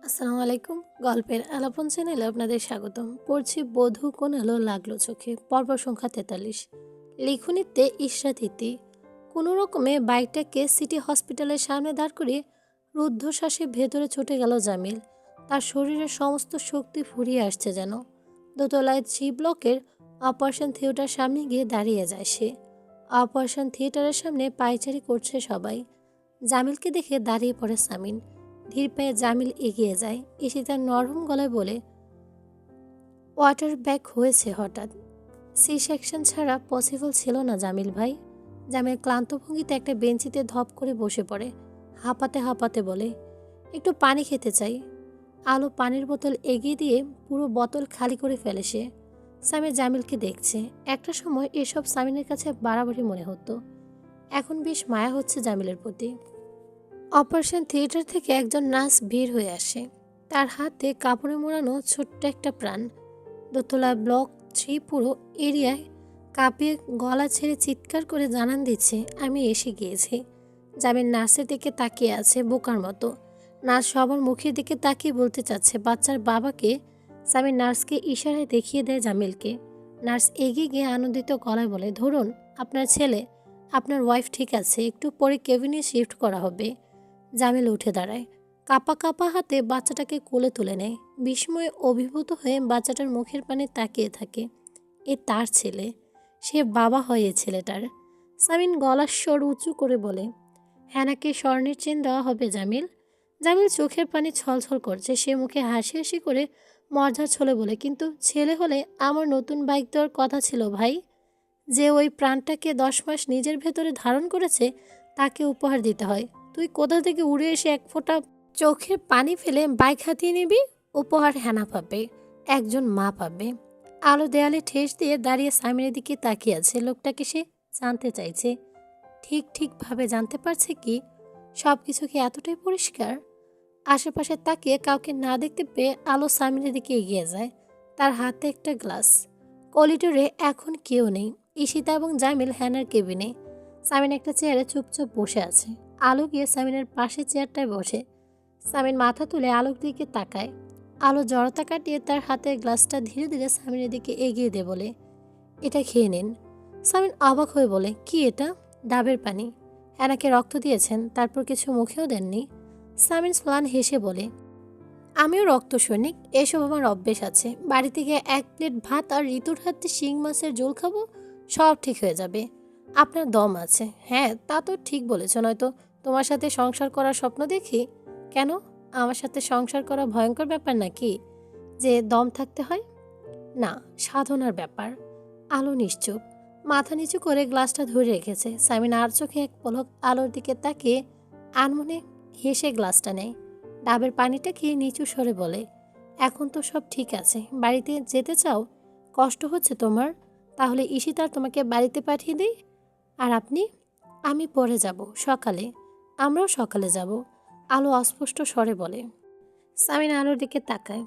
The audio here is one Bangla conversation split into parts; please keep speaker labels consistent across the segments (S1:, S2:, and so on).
S1: আসসালামু আলাইকুম। গল্পের আলাপন চ্যানেলে আপনাদের স্বাগতম। পড়ছি বধূ কোন এলো লাগলো চোখে, পর্ব সংখ্যা 43। লিখনিতে ইশরাত ইতি। কোনো রকমে বাইকটাকে সিটি হসপিটালের সামনে দাঁড় করিয়ে রুদ্ধশ্বাসে ভেতরে ছুটে গেল জামিল। তার শরীরের সমস্ত শক্তি ফুরিয়ে আসছে যেন। দোতলায় 3 ব্লকের অপারেশন থিয়েটার সামনে গিয়ে দাঁড়িয়ে যায় সে। অপারেশন থিয়েটারের সামনে পায়চারি করছে সবাই। জামিলকে দেখে দাঁড়িয়ে পড়ে সামিন। ধীর পায়ে জামিল এগিয়ে যায়, এসে তার নরম গলায় বলে, ওয়াটার ব্যাগ হয়েছে হঠাৎ। সি সেকশন ছাড়া পসিবল ছিল না জামিল ভাই। জামিল ক্লান্ত ভঙ্গিতে একটা বেঞ্চিতে ধপ করে বসে পড়ে, হাঁপাতে হাঁপাতে বলে, একটু পানি খেতে চাই। আলো পানির বোতল এগিয়ে দিয়ে পুরো বোতল খালি করে ফেলে সে। সামির জামিলকে দেখছে। একটা সময় এসব সামিনের কাছে বাড়াবাড়ি মনে হতো, এখন বেশ মায়া হচ্ছে জামিলের প্রতি। অপারেশন থিয়েটার থেকে একজন নার্স বের হয়ে আসে, তার হাতে কাপড়ে মোড়ানো ছোট্ট একটা প্রাণ। দোতলা ব্লক 3 পুরো এরিয়ায় কাঁপিয়ে গলা ছেড়ে চিৎকার করে জানান দিচ্ছে, আমি এসে গিয়েছি। জামিল নার্সের দিকে তাকিয়ে আছে বোকার মতো। নার্স সবার মুখের দিকে তাকিয়ে বলতে চাচ্ছে বাচ্চার বাবাকে। সামির নার্সকে ইশারায় দেখিয়ে দেয় জামিলকে। নার্স এগিয়ে গিয়ে আনন্দিত গলায় বলে, ধরুন আপনার ছেলে, আপনার ওয়াইফ ঠিক আছে, একটু পরে কেবিনে শিফট করা হবে। জামিল উঠে দাঁড়ায়, কাপা কাপা হাতে বাচ্চাটাকে কোলে তুলে নেয়। বিস্ময়ে অভিভূত হয়ে বাচ্চাটার মুখের পানে তাকিয়ে থাকে। এ তার ছেলে, সে বাবা হয় এ ছেলেটার। সামিন গলার স্বর উঁচু করে বলে, হ্যানাকে স্বর্ণের চেন দেওয়া হবে জামিল। জামিল চোখের পানি ছলছল করছে, সে মুখে হাসি হাসি করে মজার ছলে বলে, কিন্তু ছেলে হলে আমার নতুন বাইক দেওয়ার কথা ছিল ভাই। যে ওই প্রাণটাকে 10 মাস নিজের ভেতরে ধারণ করেছে তাকে উপহার দিতে হয়। তুই কোথা থেকে উড়ে এসে এক ফোঁটা চোখের পানি ফেলে বাইক হাতিয়ে নিবি? উপহার হ্যানা পাবে, একজন মা পাবে। আলো দেয়ালে ঠেস দিয়ে দাঁড়িয়ে সামিনের দিকে তাকিয়ে আছে। লোকটাকে সে জানতে চাইছে, ঠিকভাবে জানতে পারছে কি? সব কিছু কি এতটাই পরিষ্কার? আশেপাশে তাকিয়ে কাউকে না দেখতে পেয়ে আলো সামিনের দিকে এগিয়ে যায়। তার হাতে একটা গ্লাস। করিডোরে এখন কেউ নেই। ঈশিতা এবং জামিল হ্যানার কেবিনে। সামিন একটা চেয়ারে চুপচাপ বসে আছে। আলো গিয়ে সামিনের পাশে চেয়ারটায় বসে। সামিন মাথা তুলে আলোর দিকে তাকায়। আলো জড়তা কাটিয়ে তার হাতের গ্লাসটা ধীরে ধীরে সামিনের দিকে এগিয়ে দিয়ে বলে, এটা খেয়ে নিন। সামিন অবাক হয়ে বলে, কি এটা? ডাবের পানি। হ্যানাকে রক্ত দিয়েছেন, তারপর কিছু মুখেও দেননি? সামিন স্লান হেসে বলে, আমিও রক্ত সৈনিক, এসব আমার অভ্যেস আছে। বাড়িতে গিয়ে 1 প্লেট ভাত আর ঋতুর হাতে শিং মাছের ঝোল খাবো, সব ঠিক হয়ে যাবে। আপনার দম আছে, হ্যাঁ তা তো ঠিক বলেছ, নয়তো তোমার সাথে সংসার করার স্বপ্ন দেখি। কেন? আমার সাথে সংসার করা ভয়ঙ্কর ব্যাপার নাকি, যে দম থাকতে হয়? না, সাধনার ব্যাপার। আলো নিশ্চুপ, মাথা নিচু করে গ্লাসটা ধরে রেখেছে। সামিন আর চোখে এক পলক আলোর দিকে তাকিয়ে আনমনে হেসে গ্লাসটা নেয়। ডাবের পানিটা খেয়ে নিচু স্বরে বলে, এখন তো সব ঠিক আছে, বাড়িতে যেতে চাও? কষ্ট হচ্ছে তোমার? তাহলে ঈশিতার তোমাকে বাড়িতে পাঠিয়ে দিই। আর আপনি? আমি পরে যাব, সকালে। আমরাও সকালে যাব। আলো অস্পষ্ট স্বরে বলে। সামিন আলোর দিকে তাকায়।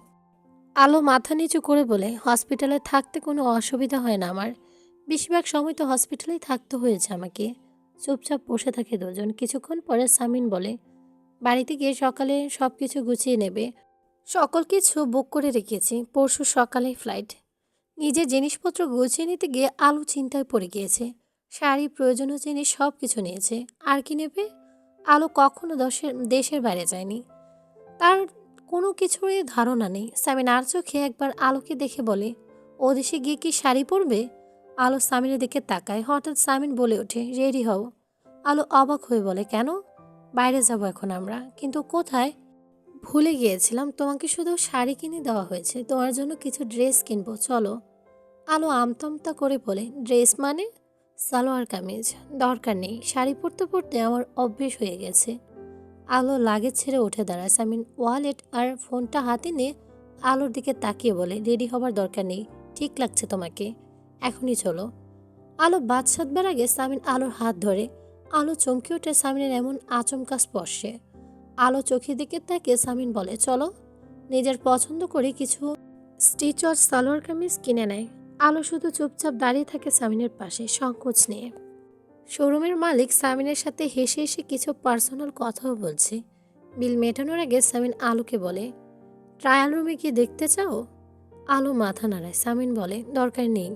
S1: আলো মাথা নিচু করে বলে, হসপিটালে থাকতে কোনো অসুবিধা হয় না আমার। বেশিরভাগ সময় তো হসপিটালেই থাকতে হয়েছে আমাকে। চুপচাপ বসে থাকে দুজন। কিছুক্ষণ পরে সামিন বলে, বাড়িতে গিয়ে সকালে সব কিছু গুছিয়ে নেবে। সকল কিছু বুক করে রেখেছি, পরশু সকালে ফ্লাইট। নিজের জিনিসপত্র গুছিয়ে নিতে গিয়ে আলো চিন্তায় পড়ে গিয়েছে। শাড়ি, প্রয়োজনীয় জিনিস সব কিছু নিয়েছে। আর কি নেবে? আলো কখনো দেশের বাইরে যায়নি, তার কোনো কিছুরই ধারণা নেই। সামিন আর চোখে একবার আলোকে দেখে বলে, ও দেশে গিয়ে কি শাড়ি পরবে? আলো সামিনের দিকে তাকায়। হঠাৎ সামিন বলে ওঠে, রেডি হও। আলো অবাক হয়ে বলে, কেন? বাইরে যাব এখন আমরা। কিন্তু কোথায়? ভুলে গিয়েছিলাম, তোমাকে শুধু শাড়ি কিনে দেওয়া হয়েছে, তোমার জন্য কিছু ড্রেস কিনবো, চলো। আলো আমতামতা করে বলে, ড্রেস মানে? সালোয়ার কামিজ। দরকার নেই, শাড়ি পরতে পরতে আমার অভ্যেস হয়ে গেছে। আলো লাগেজ ছেড়ে উঠে দাঁড়ায়। সামিন ওয়ালেট আর ফোনটা হাতে নিয়ে আলোর দিকে তাকিয়ে বলে, রেডি হবার দরকার নেই, ঠিক লাগছে তোমাকে, এখনই চলো। আলো বাদ সাধবার আগে সামিন আলোর হাত ধরে। আলো চমকে ওঠে সামিনের এমন আচমকা স্পর্শে। আলো চোখের দিকে তাকিয়ে সামিন বলে, চলো। নিজের পছন্দ করে কিছু স্টিচ আর সালোয়ার কামিজ কিনে নেয়। আলো শুধু চুপচাপ দাঁড়িয়ে থাকে সামিনের পাশে, সংকোচ নিয়ে। শোরুমের মালিক সামিনের সাথে হেসে হেসে কিছু পার্সোনাল কথাও বলছে। বিল মেটানোর আগে সামিন আলোকে বলে, ট্রায়াল রুমে কি দেখতে চাও? আলো মাথা নাড়ায়। সামিন বলে, দরকার নেই।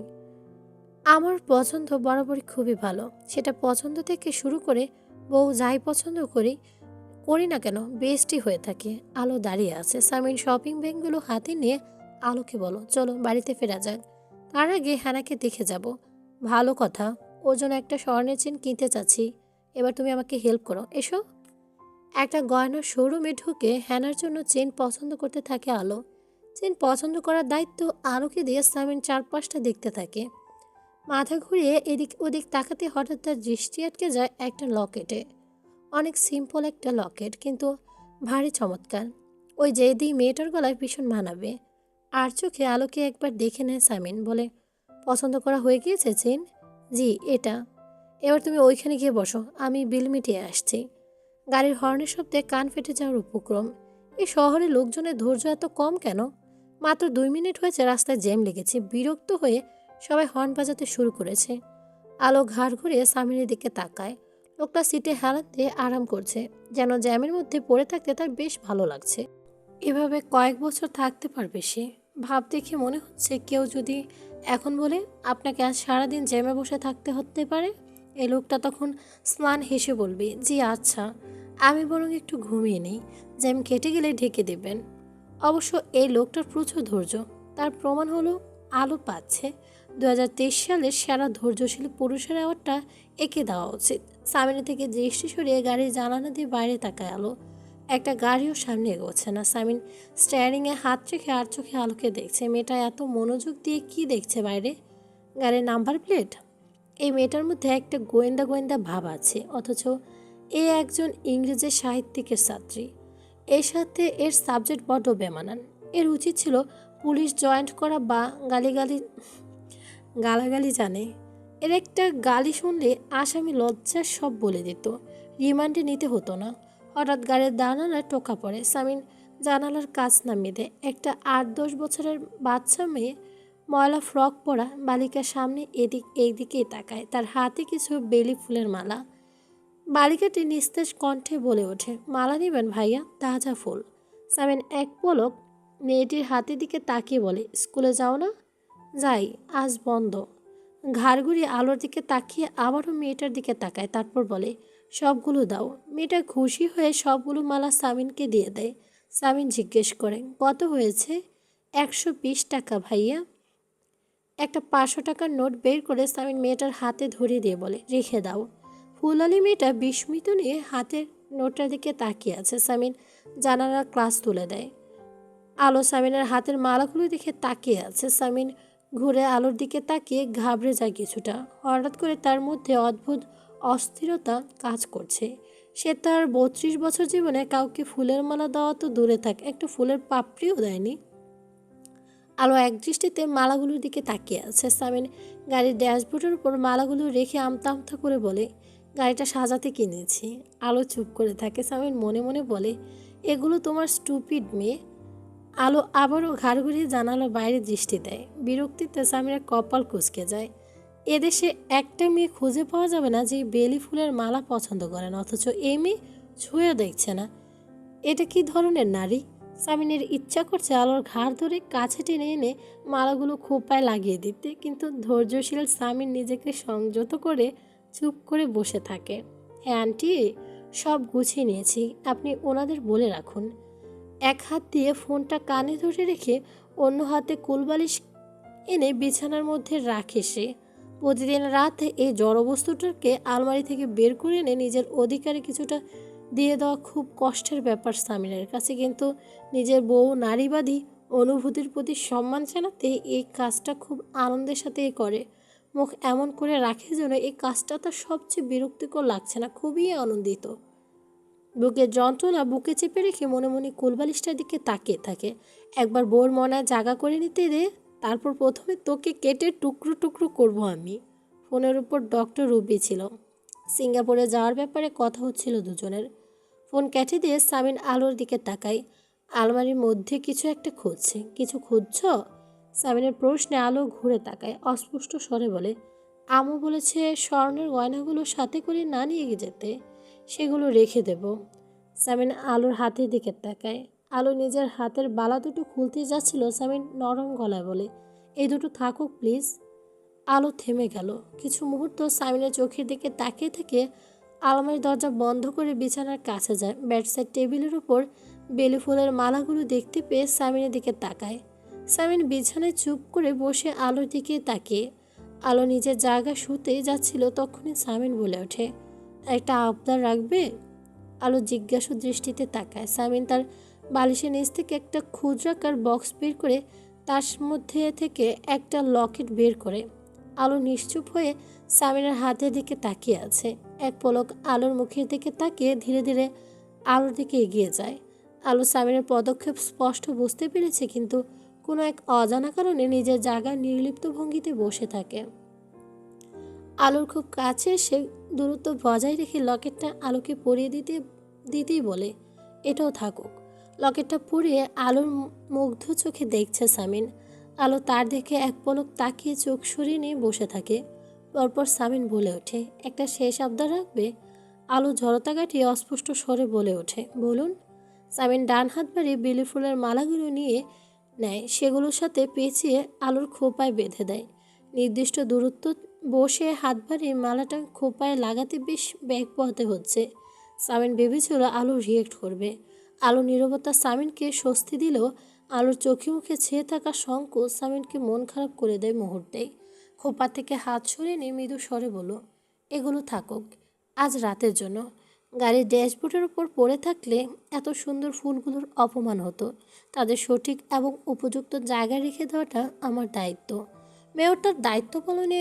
S1: আমার পছন্দ বরাবরই খুবই ভালো। সেটা পছন্দ থেকে শুরু করে বউ যাই পছন্দ করি করি না কেন বেস্টই হয়ে থাকে। আলো দাঁড়িয়ে আছে। সামিন শপিং ব্যাগগুলো হাতে নিয়ে আলোকে বলো, চলো বাড়িতে ফেরা যাক। তার আগে হ্যানাকে দেখে যাব। ভালো কথা, ওর জন্য একটা স্বর্ণের চেন কিনতে চাচ্ছি। এবার তুমি আমাকে হেল্প করো, এসো। একটা গয়নার শোরুমে ঢুকে হ্যানার জন্য চেন পছন্দ করতে থাকে আলো। চেন পছন্দ করার দায়িত্ব আলোকে দিয়ে সামিন চারপাশটা দেখতে থাকে। মাথা ঘুরিয়ে এদিক ওদিক তাকাতে হঠাৎ তার দৃষ্টি আটকে যায় একটা লকেটে। অনেক সিম্পল একটা লকেট, কিন্তু ভারী চমৎকার। ওই যে দিই মেয়েটার গলায় ভীষণ মানাবে। আর চোখে আলোকে একবার দেখে নেয় সামিন, বলে, পছন্দ করা হয়ে গিয়েছে চেন? জি, এটা। এবার তুমি ওইখানে গিয়ে বসো, আমি বিল মিটিয়ে আসছি। গাড়ির হর্নের শব্দে কান ফেটে যাওয়ার উপক্রম। এই শহরে লোকজনের ধৈর্য এত কম কেন? মাত্র 2 মিনিট হয়েছে রাস্তায় জ্যাম লেগেছে। বিরক্ত হয়ে সবাই হর্ন বাজাতে শুরু করেছে। আলো ঘাড় ঘুরিয়ে সামিনের দিকে তাকায়। লোকটা সিটে হেলান দিয়ে আরাম করছে, যেন জ্যামের মধ্যে পড়ে থাকতে তার বেশ ভালো লাগছে। এভাবে কয়েক বছর থাকতে পারবে সে। ভাব দেখে মনে হচ্ছে কেউ যদি এখন বলে, আপনাকে আজ সারাদিন জ্যামে বসে থাকতে হতে পারে, এই লোকটা তখন স্নান হেসে বলবে, জি আচ্ছা, আমি বরং একটু ঘুমিয়ে নেই, জ্যাম কেটে গেলে ঢেকে দেবেন। অবশ্য এই লোকটার প্রচুর ধৈর্য। তার প্রমাণ হলো আলো পাচ্ছে। 2023 সালের সেরা ধৈর্যশীল পুরুষের অ্যাওয়ার্ডটা একে দেওয়া উচিত। সামনে থেকে দৃষ্টি সরিয়ে গাড়ির জানালা দিয়ে বাইরে তাকায় আলো। একটা গাড়িও সামনে এগোচ্ছে না। সামিন স্টিয়ারিংয়ে হাত রেখে আর চোখে আলোকে দেখছে। মেয়েটা এত মনোযোগ দিয়ে কি দেখছে বাইরে? গাড়ির নাম্বার প্লেট। এই মেয়েটার মধ্যে একটা গোয়েন্দা গোয়েন্দা ভাব আছে, অথচ এ একজন ইংরেজি সাহিত্যিকের ছাত্রী। এর সাথে এর সাবজেক্ট বড্ড বেমানান। এর উচিত ছিল পুলিশ জয়েন্ট করা বা গালাগালি জানে। এর একটা গালি শুনলে আসামি লজ্জার সব বলে দিত, রিমান্ডে নিতে হতো না। হঠাৎ গাড়ির জানালায় টোকা পড়ে। সামিন জানালার কাজ নামিয়ে দেয়। একটা 8-10 বছরের বাচ্চা মেয়ে, ময়লা ফ্রক পরা বালিকার সামনে এইদিকেই তাকায়। তার হাতে কিছু বেলি ফুলের মালা। বালিকাটি নিস্তেজ কণ্ঠে বলে ওঠে, মালা নেবেন ভাইয়া, তাজা ফুল। সামিন এক পলক মেয়েটির হাতের দিকে তাকিয়ে বলে, স্কুলে যাও না? যাই, আজ বন্ধ। ঘাড় ঘুরিয়ে আলোর দিকে তাকিয়ে আবারও মেয়েটার দিকে তাকায়, তারপর বলে, সবগুলো দাও। মেয়েটা খুশি হয়ে সবগুলো মালা সামিনকে দিয়ে দেয়। সামিন জিজ্ঞেস করে, কত হয়েছে? 120 টাকা ভাইয়া। একটা 500 টাকার নোট বের করে সামিন মেয়েটার হাতে ধরিয়ে দিয়ে বলে, রেখে দাও। ফুলালি মেয়েটা বিস্মিত নিয়ে হাতের নোটটার দিকে তাকিয়ে আছে। সামিন জানালার ক্লাস তুলে দেয়। আলো সামিনের হাতের মালাগুলো দেখে তাকিয়ে আছে। সামিন ঘুরে আলোর দিকে তাকিয়ে ঘাবড়ে যায় কিছুটা। হঠাৎ করে তার মধ্যে অদ্ভুত অস্থিরতা কাজ করছে। সে তার 32 বছর জীবনে কাউকে ফুলের মালা দেওয়া তো দূরে থাক, একটা ফুলের পাপড়িও দেয়নি। আলো একদৃষ্টিতে মালাগুলোর দিকে তাকিয়ে আছে। সামিন গাড়ির ড্যাশবোর্ডের উপর মালাগুলো রেখে আমতা আমতা করে বলে, গাড়িটা সাজাতে কিনেছি। আলো চুপ করে থাকে। সামিন মনে মনে বলে, এগুলো তোমার স্টুপিড মেয়ে। আলো আবারও ঘাড় ঘুরিয়ে জানালার বাইরে দৃষ্টি দেয়। বিরক্তিতে সামিরের কপাল কুঁচকে যায়। এদেশে একটা মেয়ে খুঁজে পাওয়া যাবে না যে বেলি ফুলের মালা পছন্দ করে না, অথচ এই মেয়ে ছুঁয়ে দেখছে না। এটা কি ধরনের নারী? সামিনের ইচ্ছা করছে আলোর ঘাড় ধরে কাছে টেনে এনে মালাগুলো খোঁপায় লাগিয়ে দিতে, কিন্তু ধৈর্যশীল সামিন নিজেকে সংযত করে চুপ করে বসে থাকে। হ্যাঁ আন্টি, সব গুছিয়ে নিয়েছি, আপনি ওনাদের বলে রাখুন। এক হাত দিয়ে ফোনটা কানে ধরে রেখে অন্য হাতে কোলবালিশ এনে বিছানার মধ্যে রাখে সে। প্রতিদিন রাতে এই জড়বস্তুটাকে আলমারি থেকে বের করে এনে নিজের অধিকারে কিছুটা দিয়ে দেওয়া খুব কষ্টের ব্যাপার সামিনের কাছে, কিন্তু নিজের বউ নারীবাদী অনুভূতির প্রতি সম্মান জানাতে এই কাজটা খুব আনন্দের সাথে করে। মুখ এমন করে রাখে যেন এই কাজটা তার সবচেয়ে বিরক্তিকর লাগছে না, খুবই আনন্দিত। বুকের যন্ত্রণা বুকে চেপে রেখে মনে মনে কোলবালিশটার দিকে তাকিয়ে থাকে। একবার বোর মনে জাগা করে নিতে দে, তারপর প্রথমে তোকে কেটে টুকরো টুকরো করব আমি। ফোনের উপর ডক্টর রুবি ছিল। সিঙ্গাপুরে যাওয়ার ব্যাপারে কথা হচ্ছিল দুজনের। ফোন কেটে দিয়ে সামিন আলোর দিকে তাকায়। আলমারির মধ্যে কিছু একটা খুঁজছে। কিছু খুঁজছ? সামিনের প্রশ্নে আলো ঘুরে তাকায়, অস্পষ্ট স্বরে বলে, আমু বলেছে স্বর্ণের গয়নাগুলো সাথে করে না নিয়ে যেতে, সেগুলো রেখে দেব। সামিন আলোর হাতের দিকে তাকায়। আলো নিজের হাতের বালা দুটো খুলতে যাচ্ছিল, সামিন নরম গলায় বলে, এই দুটো থাকুক প্লিজ। আলো থেমে গেল। কিছু মুহূর্ত সামিনের চোখের দিকে তাকিয়ে থেকে আলমারির দরজা বন্ধ করে বিছানার কাছে যায়। বেডসাইড টেবিলের উপর বেলি ফুলের মালাগুলো দেখতে পেয়ে সামিনের দিকে তাকায়। সামিন বিছানায় চুপ করে বসে আলোর দিকে তাকিয়ে। আলো নিজের জায়গা শুতে যাচ্ছিল, তখনই সামিন বলে ওঠে, একটা আবদার রাখবে? আলো জিজ্ঞাসু দৃষ্টিতে তাকায়। সামিন তার বালিশের নিচ থেকে একটা ক্ষুদ্রাকার বক্স বের করে তার মধ্যে থেকে একটা লকেট বের করে। আলো নিশ্চুপ হয়ে সামিনের হাতের দিকে তাকিয়ে আছে। এক পলক আলোর মুখের দিকে তাকিয়ে ধীরে ধীরে আলোর দিকে এগিয়ে যায়। আলো সামিনের পদক্ষেপ স্পষ্ট বুঝতে পেরেছে, কিন্তু কোনো এক অজানা কারণে নিজের জায়গায় নির্লিপ্ত ভঙ্গিতে বসে থাকে। আলোর খুব কাছে এসে দূরত্ব বজায় রেখে লকেটটা আলোকে পরিয়ে দিতেই বলে, এটাও থাকুক। লকেটটা পরিয়ে আলোর মুগ্ধ চোখে দেখছে সামিন। আলো তার দেখে এক পলক তাকিয়ে চোখ সরিয়ে নিয়ে বসে থাকে। পরপর সামিন বলে ওঠে, একটা শেষ আবদার রাখবে? আলো জড়তা কাটিয়ে অস্পষ্ট স্বরে বলে ওঠে, বলুন। সামিন ডান হাত বাড়িয়ে বেলি ফুলের মালাগুলো নিয়ে নেয়, সেগুলোর সাথে পেঁচিয়ে আলোর খোপায় বেঁধে দেয়। নির্দিষ্ট দূরত্ব বসে হাত বাড়িয়ে মালাটা খোপায় লাগাতে বেশ ব্যাগ পোহাতে হচ্ছে। সামিন ভেবেছিল আলো রিয়েক্ট করবে। আলো নীরবতা সামিনকে স্বস্তি দিলেও আলোর চোখে মুখে ছেয়ে থাকা সংকোচ সামিনকে মন খারাপ করে দেয় মুহূর্তেই। খোপা থেকে হাত সরিয়ে নিয়ে মৃদু স্বরে বলল, এগুলো থাকুক, আজ রাতের জন্য। গাড়ির ড্যাশবোর্ডের উপর পড়ে থাকলে এত সুন্দর ফুলগুলোর অপমান হতো। তাদের সঠিক এবং উপযুক্ত জায়গায় রেখে দেওয়াটা আমার দায়িত্ব। মেয়র তার দায়িত্ব পালনে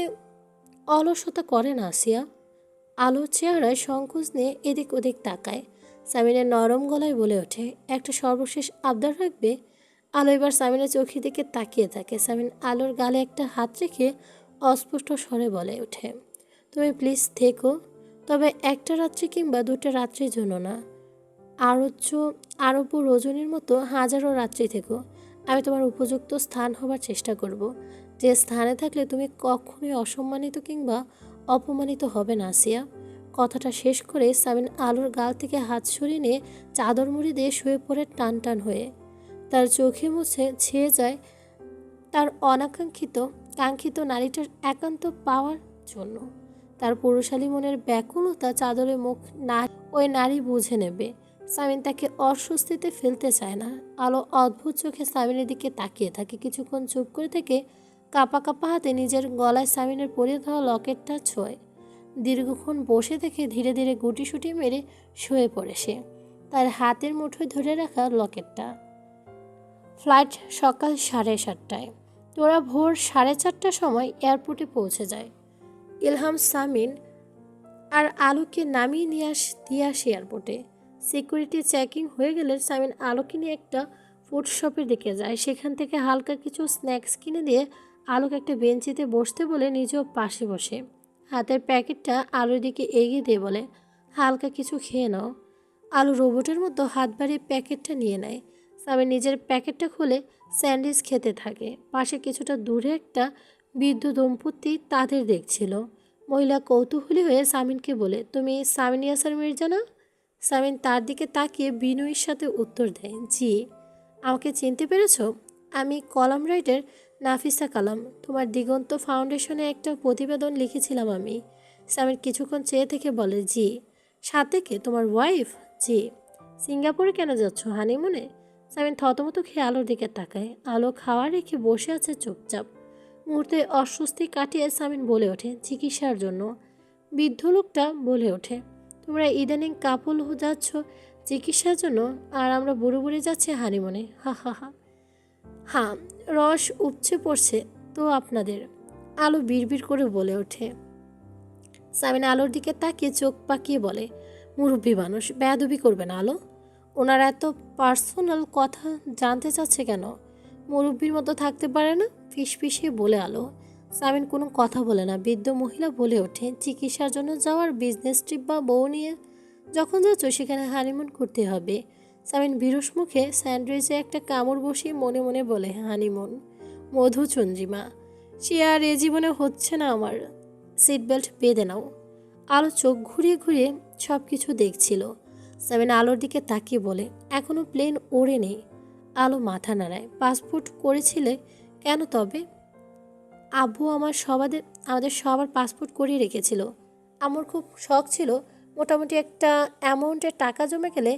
S1: অলসতা করে না আসিয়া। আলোর চেহারায় সংকোচ নিয়ে এদিক ওদিক তাকায়। সামিনের নরম গলায় বলে ওঠে, একটা সর্বশেষ আবদার রাখবে? আলো এবার সামিনের চোখের দিকে তাকিয়ে থাকে। সামিন আলোর গালে একটা হাত রেখে অস্পষ্ট স্বরে বলে ওঠে, তুমি প্লিজ থেকো, তবে একটা রাত্রি কিংবা দুটো রাত্রির জন্য না। আরব্য রজনীর মতো হাজারো রাত্রি থেকো। আমি তোমার উপযুক্ত স্থান হবার চেষ্টা করব, যে স্থানে থাকলে তুমি কখনোই অসম্মানিত কিংবা অপমানিত হবে না আসিয়া। কথাটা শেষ করে সামিন আলোর গাল থেকে হাত সরিয়ে নিয়ে চাদর মুড়ি দিয়ে শুয়ে পড়ে টান টান হয়ে। তার চোখে মুছে ছেয়ে যায় তার কাঙ্ক্ষিত নারীটার একান্ত পাওয়ার জন্য। তার পুরুষালী মনের ব্যাকুলতা চাদরে মুখ না ওই নারী বুঝে নেবে। সামিন তাকে অস্বস্তিতে ফেলতে চায় না। আলো অদ্ভুত চোখে সামিনের দিকে তাকিয়ে থাকে। কিছুক্ষণ চুপ করে থেকে কাঁপা কাঁপা হাতে নিজের গলায় সামিনের পরিয়ে দেওয়া লকেটটা ছোঁয়। দীর্ঘক্ষণ বসে থেকে ধীরে ধীরে গুটিসুটি মেরে শুয়ে পড়ে সে। তার হাতের মুঠোয় ধরে রাখা লকেটটা। ফ্লাইট সকাল 7:30টায়। তোরা ভোর 4:30টার সময় এয়ারপোর্টে পৌঁছে যায়। ইলহাম সামিন আর আলোকে নামিয়ে দিয়ে আসে এয়ারপোর্টে। সিকিউরিটি চেকিং হয়ে গেলে সামিন আলোকে নিয়ে একটা ফুড শপের দিকে যায়। সেখান থেকে হালকা কিছু স্ন্যাক্স কিনে দিয়ে আলোকে একটা বেঞ্চিতে বসতে বলে নিজেও পাশে বসে হাতের প্যাকেটটা আলোর দিকে এগিয়ে দিয়ে বলে, হালকা কিছু খেয়ে নাও। আলো রোবটের মতো হাত বাড়িয়ে প্যাকেটটা নিয়ে নেয়। সামিন নিজের প্যাকেটটা খুলে স্যান্ডউইচ খেতে থাকে। পাশে কিছুটা দূরে একটা বৃদ্ধ দম্পতি তাদের দেখছিল। মহিলা কৌতূহলী হয়ে সামিনকে বলে, তুমি সামিন ইয়াসার মির্জা না? সামিন তার দিকে তাকিয়ে বিনয়ের সাথে উত্তর দেয়, জি। আমাকে চিনতে পেরেছ? আমি কলাম রাইটার নাফিসা কালাম। তোমার দিগন্ত ফাউন্ডেশনে একটা প্রতিবেদন লিখেছিলাম আমি। সামিন কিছুক্ষণ চেয়ে থেকে বলে, জি। সাথে কে, তোমার ওয়াইফ? জি। সিঙ্গাপুরে কেন যাচ্ছ, হানিমুনে? সামিন থতমত খেয়ে আলোর দিকে তাকায়। আলো খাওয়া রেখে বসে আছে চুপচাপ। মুহূর্তে অস্বস্তি কাটিয়ে সামিন বলে ওঠে, চিকিৎসার জন্য। বৃদ্ধ লোকটা বলে ওঠে, তোমরা ইদানিং কাপল যাচ্ছ চিকিৎসার জন্য, আর আমরা বুড়ো বুড়ি যাচ্ছি হানিমুনে। হা হা হা। হ্যাঁ, রস উপচে পড়ছে তো আপনাদের। আলো বিড়বিড় করে বলে ওঠে। সামিন আলোর দিকে তাকিয়ে চোখ পাকিয়ে বলে, মুরব্বী মানুষ, বেয়াদবি করবে না আলো। ওনার এত পার্সোনাল কথা জানতে চাচ্ছে কেন? মুরব্বীর মতো থাকতে পারে না? ফিসফিসিয়ে বলে আলো। সামিন কোনো কথা বলে না। বৃদ্ধ মহিলা বলে ওঠে, চিকিৎসার জন্য যাওয়ার বিজনেস ট্রিপ বা বউ নিয়ে যখন যাচ্ছ সেখানে হানিমুন করতে হবে। সামিন বিরস মুখে স্যান্ডউইচে একটা কামড় বসিয়ে মনে মনে বলে, হানিমুন মধুচন্দ্রিমা, সে আর এ জীবনে হচ্ছে না আমার। সিট বেল্ট বেঁধে নাও। আলো চোখ ঘুরিয়ে ঘুরিয়ে সব কিছু দেখছিল। সামিন আলোর দিকে তাকিয়ে বলে, এখনো প্লেন ওড়ে নেই। আলো মাথা নাড়ায়। পাসপোর্ট করেছিলে কেন তবে? আব্বু আমাদের সবার পাসপোর্ট করিয়ে রেখেছিল। আমার খুব শখ ছিল মোটামুটি একটা অ্যামাউন্টের টাকা জমে গেলে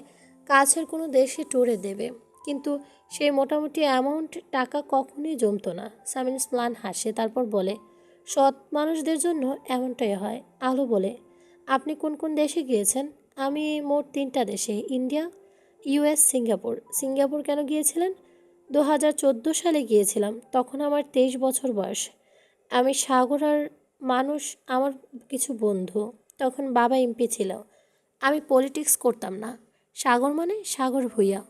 S1: কাছের কোনো দেশে ট্যুরে দেবে, কিন্তু সেই মোটামুটি অ্যামাউন্ট টাকা কখনোই জমতো না। সামিন স্প্লান হাসে, তারপর বলে, সৎ মানুষদের জন্য এমনটাই হয়। আলো বলে, আপনি কোন কোন দেশে গিয়েছেন? আমি মোট 3টা দেশে, ইন্ডিয়া, ইউএস, সিঙ্গাপুর। সিঙ্গাপুর কেন গিয়েছিলেন? 2014 সালে গিয়েছিলাম, তখন আমার 23 বছর বয়স। আমি সাগর আর মানুষ আমার কিছু বন্ধু, তখন বাবা এমপি ছিল। আমি পলিটিক্স করতাম না। সাগর মানে সাগর ভূঁইয়া।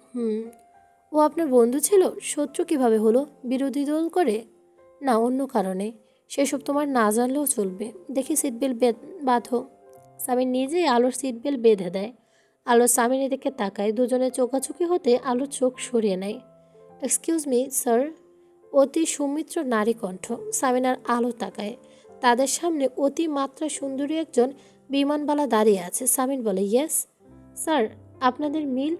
S1: ও আপনার বন্ধু ছিল? শত্রু কিভাবে হলো? বিরোধী দল করে? না, অন্য কারণে। সেসব তোমার না জানলেও চলবে। দেখি সিট বেল্ট বাঁধো। সামিন নিজেই আলোর সিট বেল্ট বেঁধে দেয়। আলো সামিনের দিকে তাকায়। দুজনে চোখাচোখি হতে আলোর চোখ সরিয়ে নেয়। Excuse me sir. অতি সুমিত্র নারী কণ্ঠ। সামিন আর আলো তাকায়। তাদের সামনে অতি মাত্রা সুন্দরী একজন বিমানবালা দাঁড়িয়ে আছে। সামিন বলে, ইয়েস স্যার, আপনাদের মিল।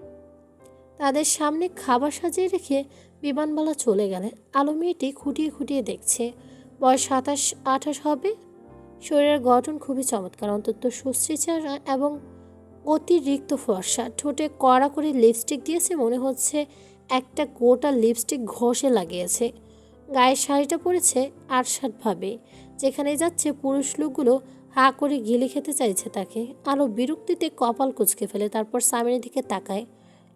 S1: তাদের সামনে খাবার সাজিয়ে রেখে বিমানবালা চলে গেলে আলো মেয়েটি খুঁটিয়ে খুঁটিয়ে দেখছে। বয়স 27-28 হবে। শরীরের গঠন খুবই চমৎকার, অন্তত সুশ্রী চেহারা এবং অতিরিক্ত ফর্সা। ঠোঁটে কড়া করে লিপস্টিক দিয়েছে, মনে হচ্ছে একটা গোটা লিপস্টিক ঘষে লাগিয়েছে। গায়ের শাড়িটা পরেছে আটসাটভাবে। যেখানে যাচ্ছে পুরুষ লোকগুলো হা করে গিলে খেতে চাইছে তাকে। আলো বিরক্তিতে কপাল কুঁচকে ফেলে, তারপর সামিনের দিকে তাকায়।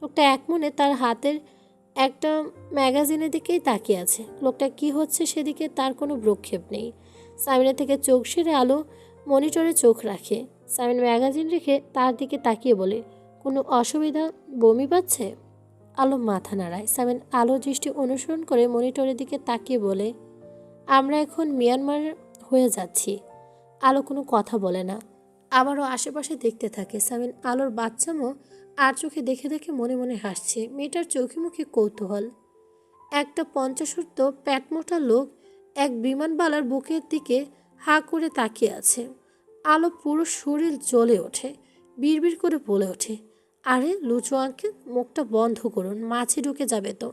S1: লোকটা একমনে তার হাতের একটা ম্যাগাজিনের দিকেই তাকিয়ে আছে। লোকটা কি হচ্ছে সেদিকে তার কোনো ভ্রুক্ষেপ নেই। সামিনের থেকে চোখ সেরে আলো মনিটরে চোখ রাখে। সামিন ম্যাগাজিন রেখে তার দিকে তাকিয়ে বলে, কোনো অসুবিধা? বমি পাচ্ছে? আলো মাথা নাড়ায়। সামিন আলোর দৃষ্টি অনুসরণ করে মনিটরের দিকে তাকিয়ে বলে, আমরা এখন মিয়ানমার হয়ে যাচ্ছি। আলো কোনো কথা বলে না, আবারও আশেপাশে দেখতে থাকে। সামিন আলোর বাচ্চামো আর চোখে দেখে দেখে মনে মনে হাসছে। মেয়েটার চোখে মুখে কৌতূহল। একটা 50 প্যাটমোটা লোক এক বিমানবালার বুকের দিকে হা করে তাকিয়ে আছে। আলো পুরো শরীর জ্বলে ওঠে। বিড়বিড় করে বলে ওঠে, আরে লুচু আঙ্কেল, মুখটা বন্ধ করুন, মাছি ঢুকে যাবে তো।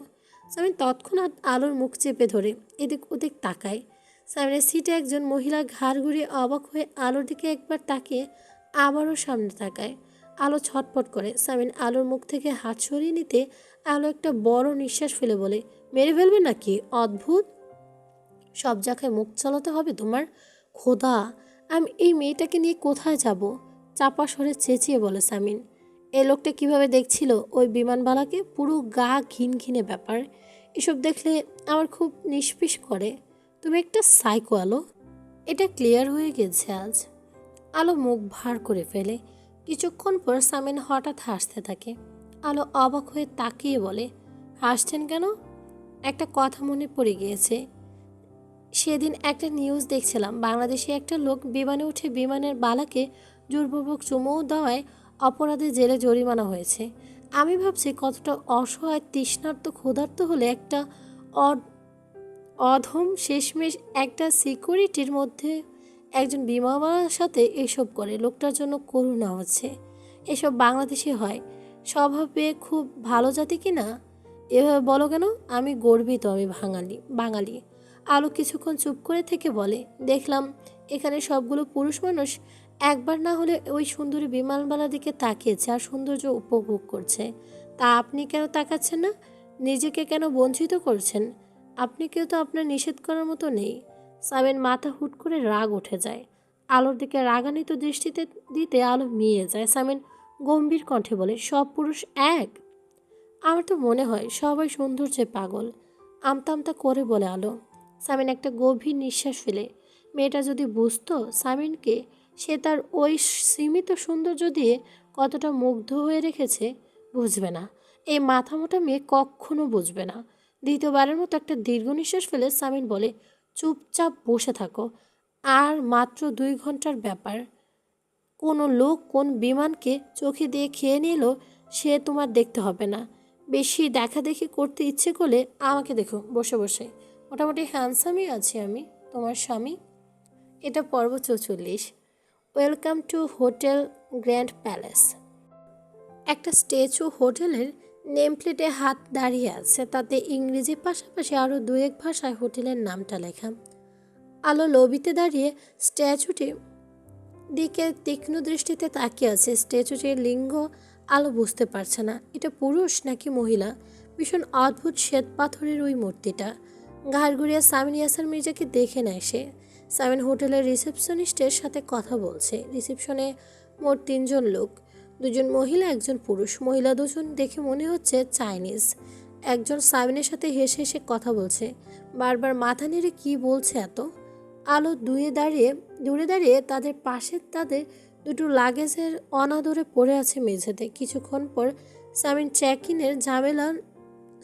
S1: সামিন তৎক্ষণাৎ আলোর মুখ চেপে ধরে এদিক ওদিক তাকায়। সামিনের সিটে একজন মহিলা ঘাড় ঘুরিয়ে অবাক হয়ে আলোর দিকে একবার তাকিয়ে আবারও সামনে তাকায়। আলো ছটফট করে। সামিন আলোর মুখ থেকে হাত সরিয়ে নিতে আলো একটা বড় নিঃশ্বাস ফেলে বলে, মেরে ফেলবে নাকি? অদ্ভুত, সব জায়গায় মুখ চালাতে হবে তোমার? খোদা, আমি এই মেয়েটাকে নিয়ে কোথায় যাব? চাপা স্বরে চেঁচিয়ে বলে সামিন। এই লোকটা কিভাবে দেখছিল ওই বিমানবালাকে, পুরো গা ঘিন ঘিনে ব্যাপার। এসব দেখলে আমার খুব নিষ্পিস করে। তুমি একটা সাইকো আলো। এটা ক্লিয়ার হয়ে গেছে আজ। আলো মুখ ভার করে ফেলে। কিছুক্ষণ পর সামিন হঠাৎ হাসতে থাকে। আলো অবাক হয়ে তাকিয়ে বলে, হাসছেন কেন? একটা কথা মনে পড়ে গিয়েছে। সেদিন একটা নিউজ দেখছিলাম, বাংলাদেশি একটা লোক বিমানে উঠে বিমানের বালাকে জোরপূর্বক চুমু দেওয়ায় অপরাধে জেলে জরিমানা হয়েছে। আমি ভাবছি কতটা অসহায়, তৃষ্ণার্ত, ক্ষুধার্ত হলে একটা অধম শেষমেশ একটা সিকিউরিটির মধ্যে একজন বিমানবালার সাথে এসব করে। লোকটার জন্য করুণা হচ্ছে। এসব বাংলাদেশি হয়, স্বভাবে খুব ভালো জাতি কি না? এভাবে বলো কেন? আমি গর্বিত, আমি বাঙালি। আলো কিছুক্ষণ চুপ করে থেকে বলে, দেখলাম এখানে সবগুলো পুরুষ মানুষ একবার না হলে ওই সুন্দরী বিমানবালার দিকে তাকিয়েছে আর সৌন্দর্য উপভোগ করছে। তা আপনি কেন তাকাচ্ছেন না? নিজেকে কেন বঞ্চিত করছেন? আপনি কেউ তো আপনার নিষেধ করার মতো নেই। সামিন মাথা হুট করে রাগ উঠে যায়। আলোর দিকে রাগান্বিত দৃষ্টিতে দিতে আলো মিয়ে যায়। সামিন গম্ভীর কণ্ঠে বলে, সব পুরুষ এক? আমার তো মনে হয় সবাই সৌন্দর্যে পাগল। আমতা আমতা করে বলে আলো। সামিন একটা গভীর নিঃশ্বাস ফেলে। মেয়েটা যদি বুঝতো সামিনকে সে তার ওই সীমিত সৌন্দর্য দিয়ে কতটা মুগ্ধ হয়ে রেখেছে, বুঝবে না। এই মাথা মোটা মেয়ে কখনো বুঝবে না। দ্বিতীয়বারের মতো একটা দীর্ঘ নিঃশ্বাস ফেলে সামিন বলে, চুপচাপ বসে থাকো। আর মাত্র 2 ঘন্টার ব্যাপার। কোনো লোক কোন বিমানকে চোখে দিয়ে খেয়ে নিল সে তোমার দেখতে হবে না। বেশি দেখাদেখি করতে ইচ্ছে করলে আমাকে দেখো বসে বসে। মোটামুটি হ্যান্ডসামই আছি আমি, তোমার স্বামী। এটা পর্ব 44। Welcome to hotel grand palace. একটা স্ট্যাচু হোটেলের নেম প্লেটে হাত দাঁড়িয়ে আছে, তাতে ইংরেজি পাশাপাশি আরও দু এক ভাষায় হোটেলের নামটা লেখা। আলো লবিতে দাঁড়িয়ে স্ট্যাচুটি দিকে তীক্ষ্ণ দৃষ্টিতে তাকিয়ে আছে। স্ট্যাচুটির লিঙ্গ আলো বুঝতে পারছে না, এটা পুরুষ নাকি মহিলা। ভীষণ অদ্ভুত শ্বেত পাথরের ওই মূর্তিটা। ঘাড় ঘুরিয়ে সামিন ইয়াসার মির্জাকে দেখে নেয় সে। সামিন হোটেলের রিসেপশনিস্টের সাথে কথা বলছে। রিসেপশনে মোট তিনজন লোক, দুজন মহিলা একজন পুরুষ। মহিলা দুজন দেখে মনে হচ্ছে চাইনিজ। একজন সামিনের সাথে হেসে হেসে কথা বলছে, বারবার মাথা নেড়ে কি বলছে এত। আলো দূরে দাঁড়িয়ে তাদের পাশে তাদের দুটো লাগেজের অনাদরে পড়ে আছে মেঝেতে। কিছুক্ষণ পর সামিন চেক ইনের ঝামেলা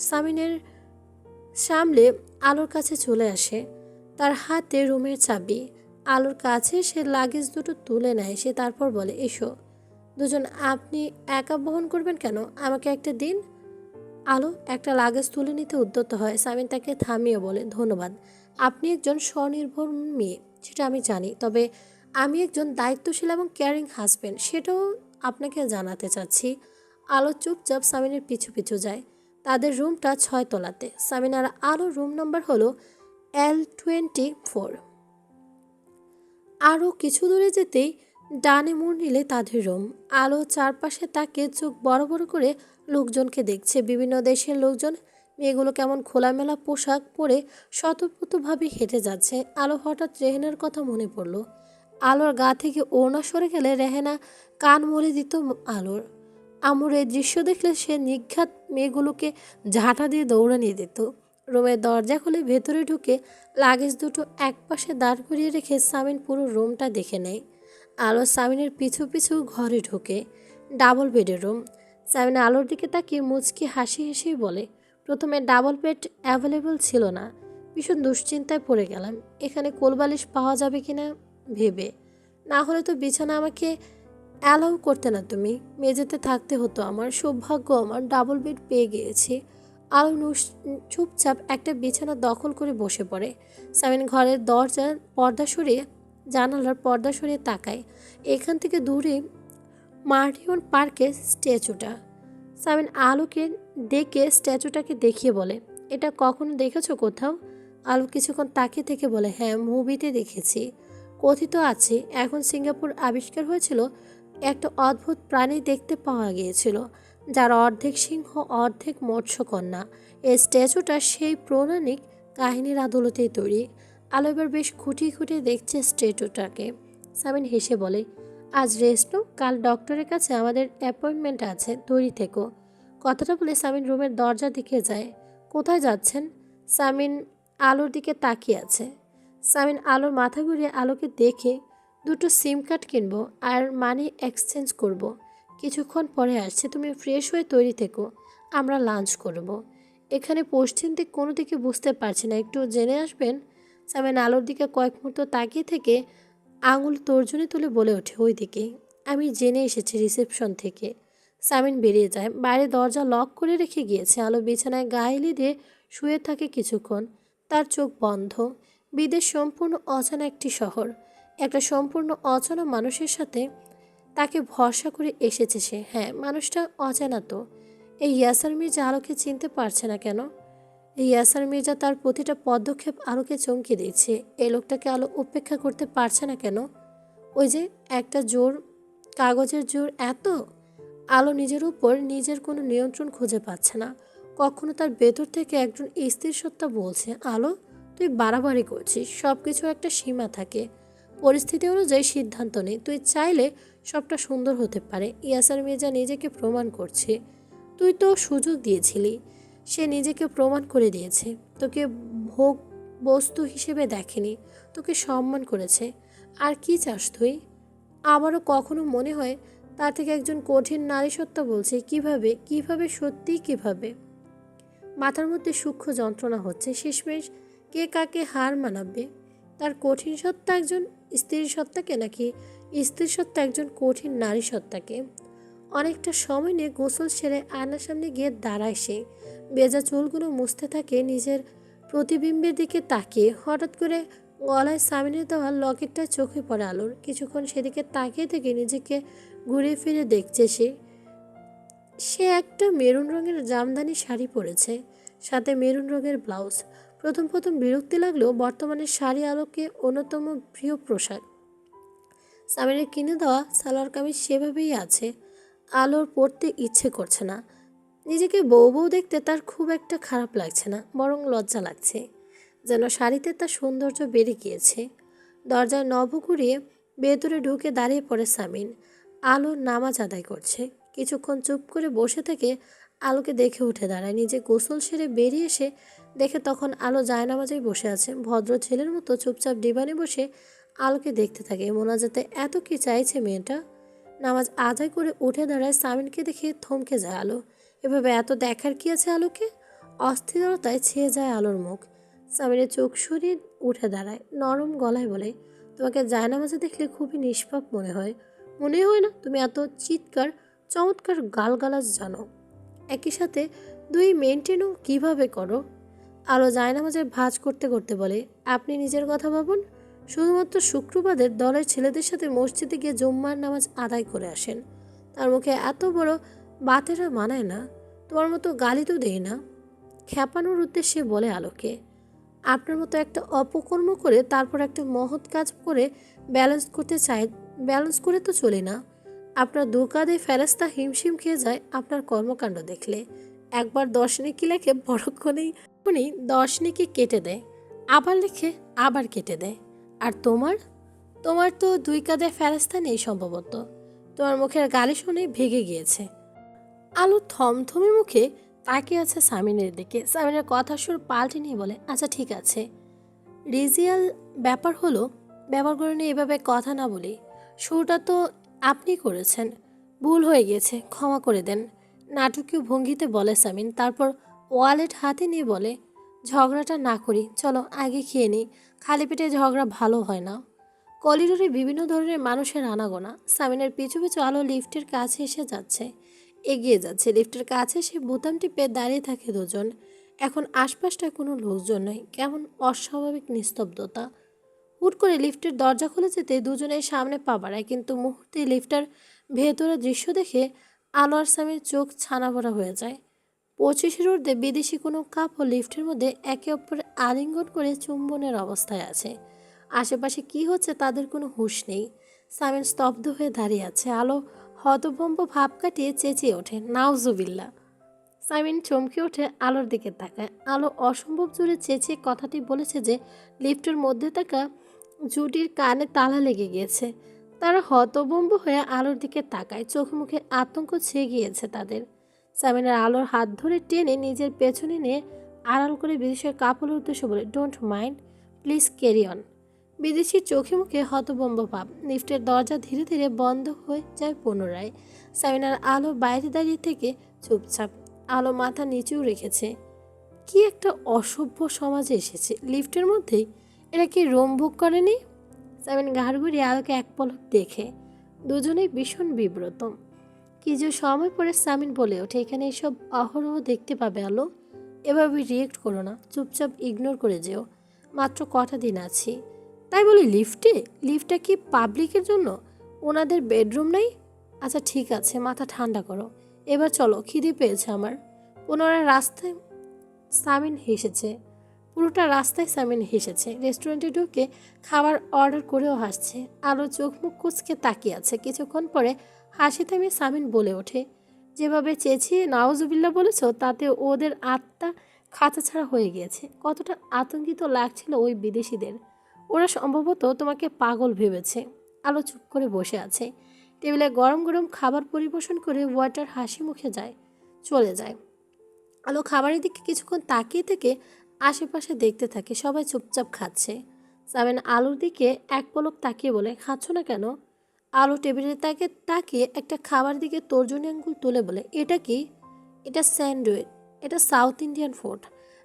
S1: সামিনের সামলে আলোর কাছে চলে আসে। তার হাতে রুমের চাবি। আলোর কাছে সে লাগেজ দুটো তুলে নেয়। সে তারপর বলে, এসো। দুজন, আপনি একা বহন করবেন কেন? আমাকে একটা দিন। আলো একটা লাগেজ তুলে নিতে উদ্যত হয়। সামিন তাকে থামিয়ে বলে, ধন্যবাদ, আপনি একজন স্বনির্ভর মেয়ে, সেটা আমি জানি। তবে আমি একজন দায়িত্বশীল এবং কেয়ারিং হাজব্যান্ড, সেটাও আপনাকে জানাতে চাচ্ছি। আলো চুপচাপ সামিনের পিছু পিছু যায়। তাদের রুমটা 6 তলাতে। সামিন আর আলোর রুম নাম্বার হলো L24। আরও কিছু দূরে যেতেই ডানে মোড় নিলে তাদের রুম। আলো চারপাশে তাকে চোখ বড় বড় করে লোকজনকে দেখছে। বিভিন্ন দেশের লোকজন। মেয়েগুলো কেমন খোলামেলা পোশাক পরে স্বতঃস্ফূর্তভাবে হেঁটে যাচ্ছে। আলো হঠাৎ রেহেনার কথা মনে পড়ল। আলোর গা থেকে ওড়না সরে গেলে রেহেনা কান মলে দিত আলোর। আমর এই দৃশ্য দেখলে সে নিঘাত মেয়েগুলোকে ঝাঁটা দিয়ে দৌড়ানিয়ে দিত। রুমের দরজা খুলে ভেতরে ঢুকে লাগেজ দুটো একপাশে দাঁড় করিয়ে রেখে সামিন পুরো রুমটা দেখে নেয়। আলো সামিনের পিছু পিছু ঘরে ঢোকে। ডাবল বেডের রুম। সামিন আলোর দিকে তাকিয়ে মুচকি হাসি হেসেই বলে, প্রথমে ডাবল বেড অ্যাভেলেবল ছিল না, ভীষণ দুশ্চিন্তায় পড়ে গেলাম এখানে কোলবালিশ পাওয়া যাবে কিনা ভেবে। না হলে তো বিছানা আমাকে অ্যালাউ করতে না তুমি, মেঝেতে থাকতে হতো আমার। সৌভাগ্য আমার, ডাবল বেড পেয়ে গিয়েছি। আলো চুপচাপ একটা বিছানা দখল করে বসে পড়ে। সামিন ঘরের দরজার পর্দা সরিয়ে জানালার পর্দা সরিয়ে তাকায়। এখান থেকে দূরে মার্টিয়ন পার্কের স্ট্যাচুটা। সামিন আলোকে ডেকে স্ট্যাচুটাকে দেখিয়ে বলে, এটা কখনো দেখেছো কোথাও? আলো কিছুক্ষণ তাকিয়ে থেকে বলে, হ্যাঁ, মুভিতে দেখেছি। কথিত আছে এখন সিঙ্গাপুর আবিষ্কার হয়েছিল একটা অদ্ভুত প্রাণী দেখতে পাওয়া গিয়েছিল, যার অর্ধেক সিংহ অর্ধেক মৎস্যকন্যা। এই স্ট্যাচুটা সেই পৌরাণিক কাহিনীর আদলতেই তৈরি। আলো এবার বেশ খুঁটিয়ে খুঁটিয়ে দেখছে স্ট্যাচুটাকে। সামিন হেসে বলে, আজ রেস্ট নাও, কাল ডক্টরের কাছে আমাদের অ্যাপয়েন্টমেন্ট আছে, তৈরি থেকো। কথাটা বলে সামিন রুমের দরজার দিকে যায়। কোথায় যাচ্ছেন? সামিন আলোর দিকে তাকিয়ে আছে। সামিন আলোর মাথা ঘুরিয়ে আলোকে দেখে, দুটো সিম কার্ড কিনবো আর মানি এক্সচেঞ্জ করব। কিছুক্ষণ পরে আসছে, তুমি ফ্রেশ হয়ে তৈরি থেকো, আমরা লাঞ্চ করব। এখানে পশ্চিম দিক কোনো দিকে বুঝতে পারছি না, একটু জেনে আসবেন। সামিন আলোর দিকে কয়েক মুহূর্ত তাকিয়ে থেকে আঙুল তর্জনী তুলে বলে ওঠে, ওই দিকে। আমি জেনে এসেছি রিসেপশন থেকে। সামিন বেরিয়ে যায়। বাইরে দরজা লক করে রেখে গিয়েছে। আলো বিছানায় গায়ে দিয়ে শুয়ে থাকে কিছুক্ষণ। তার চোখ বন্ধ। বিদেশ সম্পূর্ণ অজানা একটি শহর, একটা সম্পূর্ণ অজানা মানুষের সাথে তাকে ভরসা করে এসেছে সে। হ্যাঁ, মানুষটা অজানা তো। এই ইয়াসার মির্জা আলোকে চিনতে পারছে না কেন? এই ইয়াসার মির্জা তার প্রতিটা পদক্ষেপ আলোকে চমকে দিচ্ছে। এই লোকটাকে আলো উপেক্ষা করতে পারছে না কেন? ওই যে একটা জোর, কাগজের জোর এত। আলো নিজের উপর নিজের কোনো নিয়ন্ত্রণ খুঁজে পাচ্ছে না। কখনো তার ভেতর থেকে একজন স্থির সত্তা বলছে, আলো, তুই বাড়াবাড়ি করছিস, সব কিছু একটা সীমা থাকে, পরিস্থিতি অনুযায়ী সিদ্ধান্ত নেই। তুই চাইলে সবটা সুন্দর হতে পারে। ইয়াসার মির্জা নিজেকে প্রমাণ করছে। তুই তো সুযোগ দিয়েছিলি, সে নিজেকে প্রমাণ করে দিয়েছে। তোকে ভোগ বস্তু হিসেবে দেখেনি, তোকে সম্মান করেছে। আর কি চাস তুই? আবারও কখনো মনে হয় তার থেকে একজন কঠিন নারী সত্তা বলছে, কিভাবে কিভাবে সত্যিই কিভাবে। মাথার মধ্যে সূক্ষ্ম যন্ত্রণা হচ্ছে। শেষমেশ কে কাকে হার মানাবে? তার কঠিন সত্তা একজন স্ত্রীর সত্তাকে, নাকি স্ত্রীর সত্তা একজন কঠিন নারী সত্তাকে? অনেকটা সময় নিয়ে গোসল সেরে আয়নার সামনে গিয়ে দাঁড়ায় সে। ভেজা চুলগুলো মুছতে থাকে নিজের প্রতিবিম্বের দিকে তাকিয়ে। হঠাৎ করে গলায় সামিনের দেওয়া লকেটটা চোখে পড়ে আলোর। কিছুক্ষণ সেদিকে তাকিয়ে থেকে নিজেকে ঘুরে ফিরে দেখছে সে। সে একটা মেরুন রঙের জামদানি শাড়ি পরেছে, সাথে মেরুন রঙের ব্লাউজ। প্রথম প্রথম বিরক্তি লাগলেও বর্তমানে শাড়ি আলোকে অন্যতম প্রিয় পোশাক। সামিরের কিনে দেওয়া সালোয়ার কামিজ সেভাবেই আছে। আলোর পরতে ইচ্ছে করছে না। নিজেকে বউ বউ দেখতে তার খুব একটা খারাপ লাগছে না, বরং লজ্জা লাগছে। যেন শাড়িতে তার সৌন্দর্য বেড়ে গিয়েছে। দরজায় নব ঘুরিয়ে ভেতরে ঢুকে দাঁড়িয়ে পড়ে সামিন। আলো নামাজ আদায় করছে। কিছুক্ষণ চুপ করে বসে থেকে আলোকে দেখে উঠে দাঁড়ায়। নিজে গোসল সেরে বেরিয়ে এসে দেখে তখন আলো জায়নামাজেই বসে আছে। ভদ্র ছেলের মতো চুপচাপ ডিবানে বসে আলোকে দেখতে থাকে। মোনাজাতে এত কি চাইছে মেয়েটা। নামাজ আদায় করে উঠে দাঁড়ায়। সামিনকে দেখে থমকে যায় আলো। এভাবে এত দেখার কি আছে আলোকে? অস্থিরতায় ছেয়ে যায় আলোর মুখ। সামিনের চোখ সরিয়ে উঠে দাঁড়ায়, নরম গলায় বলে, তোমাকে জায়নামাজে দেখলে খুবই নিষ্পাপ মনে হয়। মনে হয় না তুমি এত চিৎকার চমৎকার গালগালাজ জানো। একই সাথে দুই মেনটেনও কিভাবে করো? আলো জায়নামাজের ভাঁজ করতে করতে বলে, আপনি নিজের কথা ভাবুন। শুধুমাত্র শুক্রবারের দলের ছেলেদের সাথে মসজিদে গিয়ে জুম্মার নামাজ আদায় করে আসেন। তার মুখে এত বড় বাতেরা মানায় না। তোমার মতো গালি তো দেই না। খ্যাপানোর উদ্দেশ্যে বলে আলোকে, আপনার মতো একটা অপকর্ম করে তারপর একটা মহৎ কাজ করে ব্যালেন্স করে তো চলি না। আপনার দু কাঁধে ফেরেস্তা হিমশিম খেয়ে যায় আপনার কর্মকাণ্ড দেখলে। একবার 10 নেকি লেখে পরক্ষণেই উনি 10 নেকি কেটে দেয়, আবার লিখে আবার কেটে দেয়। আর তোমার তোমার তো দুই কাঁধে ফেরেস্তা নেই সম্ভবত। তোমার মুখের গালি শুনে ভেগে গিয়েছে। আলো থমথমে মুখে তাকিয়ে আছে সামিনের দিকে। সামিনের কথা সুর পাল্টে নিয়ে বলে, আচ্ছা ঠিক আছে, রিজিয়াল ব্যাপার হলো, ব্যবহার করে নিয়ে এভাবে কথা না বলি। শুরুটা তো আপনি করেছেন, ভুল হয়ে গেছে, ক্ষমা করে দেন। নাটকীয় ভঙ্গিতে বলে সামিন। তারপর ওয়ালেট হাতে নিয়ে বলে, ঝগড়াটা না করি, চলো আগে খেয়ে নিই। খালি পেটে ঝগড়া ভালো হয় না। করিডোরে বিভিন্ন ধরনের মানুষের আনাগোনা। সামিনের পিছু পিছু আলো লিফটের কাছে এসে যাচ্ছে, এগিয়ে যাচ্ছে। লিফটের কাছে সে বোতাম টিপে দাঁড়িয়ে থাকে দুজন। এখন আশপাশটা কোনো লোকজন নয়, কেমন অস্বাভাবিক নিস্তব্ধতা। হুট করে লিফটের দরজা খুলে যেতে দুজনের সামনে পা বাড়ায়, কিন্তু মুহূর্তে লিফটার ভেতরের দৃশ্য দেখে আলো আর সামির চোখ ছানা ভরা হয়ে যায়। 25-এর ঊর্ধ্বে বিদেশি কোনো কাপড় লিফটের মধ্যে একে অপরের আলিঙ্গন করে চুম্বনের অবস্থায় আছে। আশেপাশে কি হচ্ছে তাদের কোনো হুঁশ নেই। সামিন স্তব্ধ হয়ে দাঁড়িয়ে আছে। আলো হতভম্ব ভাব কাটিয়ে চেঁচিয়ে ওঠে, নাউজুবিল্লাহ। সামিন চমকে ওঠে, আলোর দিকে তাকায়। আলো অসম্ভব জোরে চেঁচিয়ে কথাটি বলেছে যে লিফটের মধ্যে থাকা জুটির কানে তালা লেগে গিয়েছে। তারা হতভম্ব হয়ে আলোর দিকে তাকায়। চোখে মুখে আতঙ্ক ছেয়ে গিয়েছে তাদের। সামিনের আলোর হাত ধরে টেনে নিজের পেছনে নিয়ে আড়াল করে বিদেশের কাপড়ের উদ্দেশ্য বলে, don't mind, please carry on. বিদেশির চোখে মুখে হতভম্ব ভাব। লিফটের দরজা ধীরে ধীরে বন্ধ হয়ে যায় পুনরায়। সামিনার আলো বাইরে দাঁড়িয়ে থেকে চুপচাপ। আলো মাথা নিচেও রেখেছে। কি একটা অসভ্য সমাজে এসেছে। লিফটের মধ্যেই এরা কি রোম ভোগ করেনি? সামিন ঘাড় ঘুরিয়ে আলোকে এক পলক দেখে। দুজনেই ভীষণ বিব্রত। কিছু সময় পরে সামিন বলে ওঠে, এখানে এসব অহরহ দেখতে পাবে আলো। এভাবে রিয়েক্ট করো না, চুপচাপ ইগনোর করে যেও। মাত্র কটা দিন আছি। তাই বলি লিফটে? লিফটটা কি পাবলিকের জন্য? ওনাদের বেডরুম নাই? আচ্ছা ঠিক আছে, মাথা ঠান্ডা করো। এবার চলো, খিদে পেয়েছে আমার। পুনরায় রাস্তায় সামিন হেসেছে। পুরোটা রাস্তায় সামিন হেসেছে। রেস্টুরেন্টে ঢুকে খাবার অর্ডার করেও হাসছে। আলো চোখ মুখ কুচকে তাকিয়ে আছে। কিছুক্ষণ পরে হাসি থামিয়ে সামিন বলে ওঠে, যেভাবে চেঁচিয়ে নাউজুবিল্লাহ বলেছ তাতে ওদের আত্মা খাঁচা ছাড়া হয়ে গিয়েছে। কতটা আতঙ্কিত লাগছিল ওই বিদেশিদের। ওরা সম্ভবত তোমাকে পাগল ভেবেছে। আলো চুপ করে বসে আছে। টেবিলে গরম গরম খাবার পরিবেশন করে ওয়াটার হাসি মুখে চলে যায়। আলো খাবারের দিকে কিছুক্ষণ তাকিয়ে থেকে আশেপাশে দেখতে থাকে। সবাই চুপচাপ খাচ্ছে। সামিন আলুর দিকে এক পলক তাকিয়ে বলে, খাচ্ছ না কেন? আলু টেবিলের তাকে তাকিয়ে একটা খাবার দিকে তর্জনী আঙ্গুল তুলে বলে, এটা কি? এটা স্যান্ডউইচ। এটা সাউথ ইন্ডিয়ান ফুড।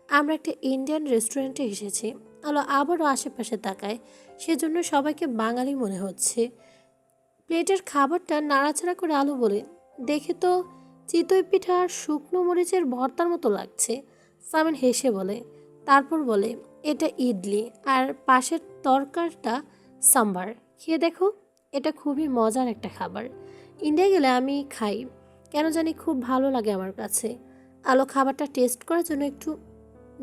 S1: আমরা একটা ইন্ডিয়ান রেস্টুরেন্টে এসেছি। আলো আবারও আশেপাশে তাকায়। সেজন্য সবাইকে বাঙালি মনে হচ্ছে। প্লেটের খাবারটা নাড়াচাড়া করে আলো বলে, দেখে তো চিতই পিঠা আর শুকনো মরিচের ভর্তার মতো লাগছে। সামিন হেসে বলে, তারপর বলে, এটা ইডলি আর পাশের তরকারটা সাম্বার। খেয়ে দেখো, এটা খুবই মজার একটা খাবার। ইন্ডিয়া গেলে আমি খাই, কেন জানি খুব ভালো লাগে আমার কাছে। আলো খাবারটা টেস্ট করার জন্য একটু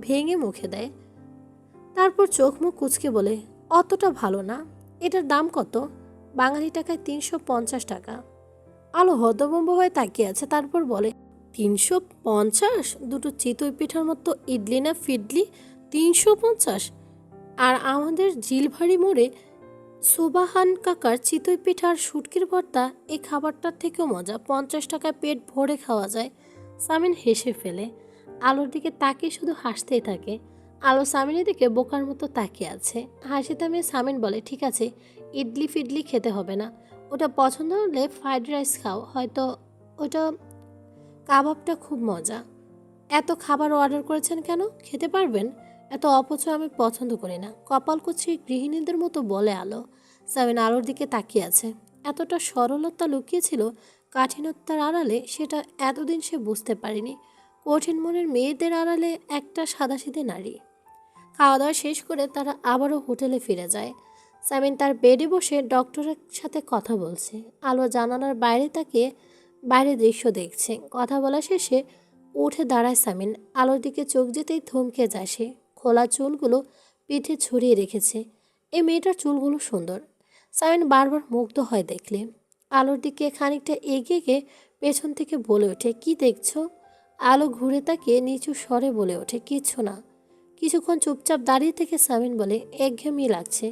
S1: ভেঙে মুখে দেয়, তারপর চোখ মুখ কুঁচকে বলে, অতটা ভালো না। এটার দাম কত? বাঙালি টাকায় 350 টাকা। আলো হতভম্ব হয়ে তাকিয়ে আছে, তারপর বলে, 350? দুটো চিতই পিঠার মতো ইডলি না ফিডলি, 350? আর আমাদের জিলভারি মোড়ে সুবাহান কাকার চিতই পিঠার শুটকির ভর্তা, এই খাবারটার থেকেও মজা, 50 টাকায় পেট ভরে খাওয়া যায়। সামিন হেসে ফেলে। আলোর দিকে তাকিয়ে শুধু হাসতেই থাকে। আলো সামিনের দিকে বোকার মতো তাকিয়ে আছে। হাসি থামিয়ে সামিন বলে, ঠিক আছে, ইডলি ফিডলি খেতে হবে না। ওটা পছন্দ হলে ফ্রাইড রাইস খাও, হয়তো ওটা কাবাবটা খুব মজা। এত খাবার অর্ডার করেছেন কেন? খেতে পারবেন? এত অপচয় আমি পছন্দ করি না, কপালকুচি গৃহিণীদের মতো বলে আলো। সামিন আলোর দিকে তাকিয়ে আছে। এতটা সরলতা লুকিয়েছিল কাঠিন্যতার আড়ালে, সেটা এতদিন সে বুঝতে পারেনি। কঠিন মনের মেয়েদের আড়ালে একটা সাদাসিধে নারী। খাওয়া দাওয়া শেষ করে তারা আবারও হোটেলে ফিরে যায়। সামিন তার বেডে বসে ডক্টরের সাথে কথা বলছে। আলো জানালার বাইরে তাকিয়ে বাইরের দৃশ্য দেখছে। কথা বলা শেষে উঠে দাঁড়ায় সামিন। আলোর দিকে চোখ যেতেই থমকে যায় সে। খোলা চুলগুলো পিঠে ছড়িয়ে রেখেছে। এই মেয়েটার চুলগুলো সুন্দর। সামিন বারবার মুগ্ধ হয় দেখলে। আলোর দিকে খানিকটা এগিয়ে গিয়ে পেছন থেকে বলে ওঠে, কি দেখছো? আলো ঘুরে তাকিয়ে নিচু স্বরে বলে ওঠে, কিচ্ছু না। কিছুক্ষণ চুপচাপ দাঁড়িয়ে থেকে সামিন বলে, একঘেয়েমি লাগছে।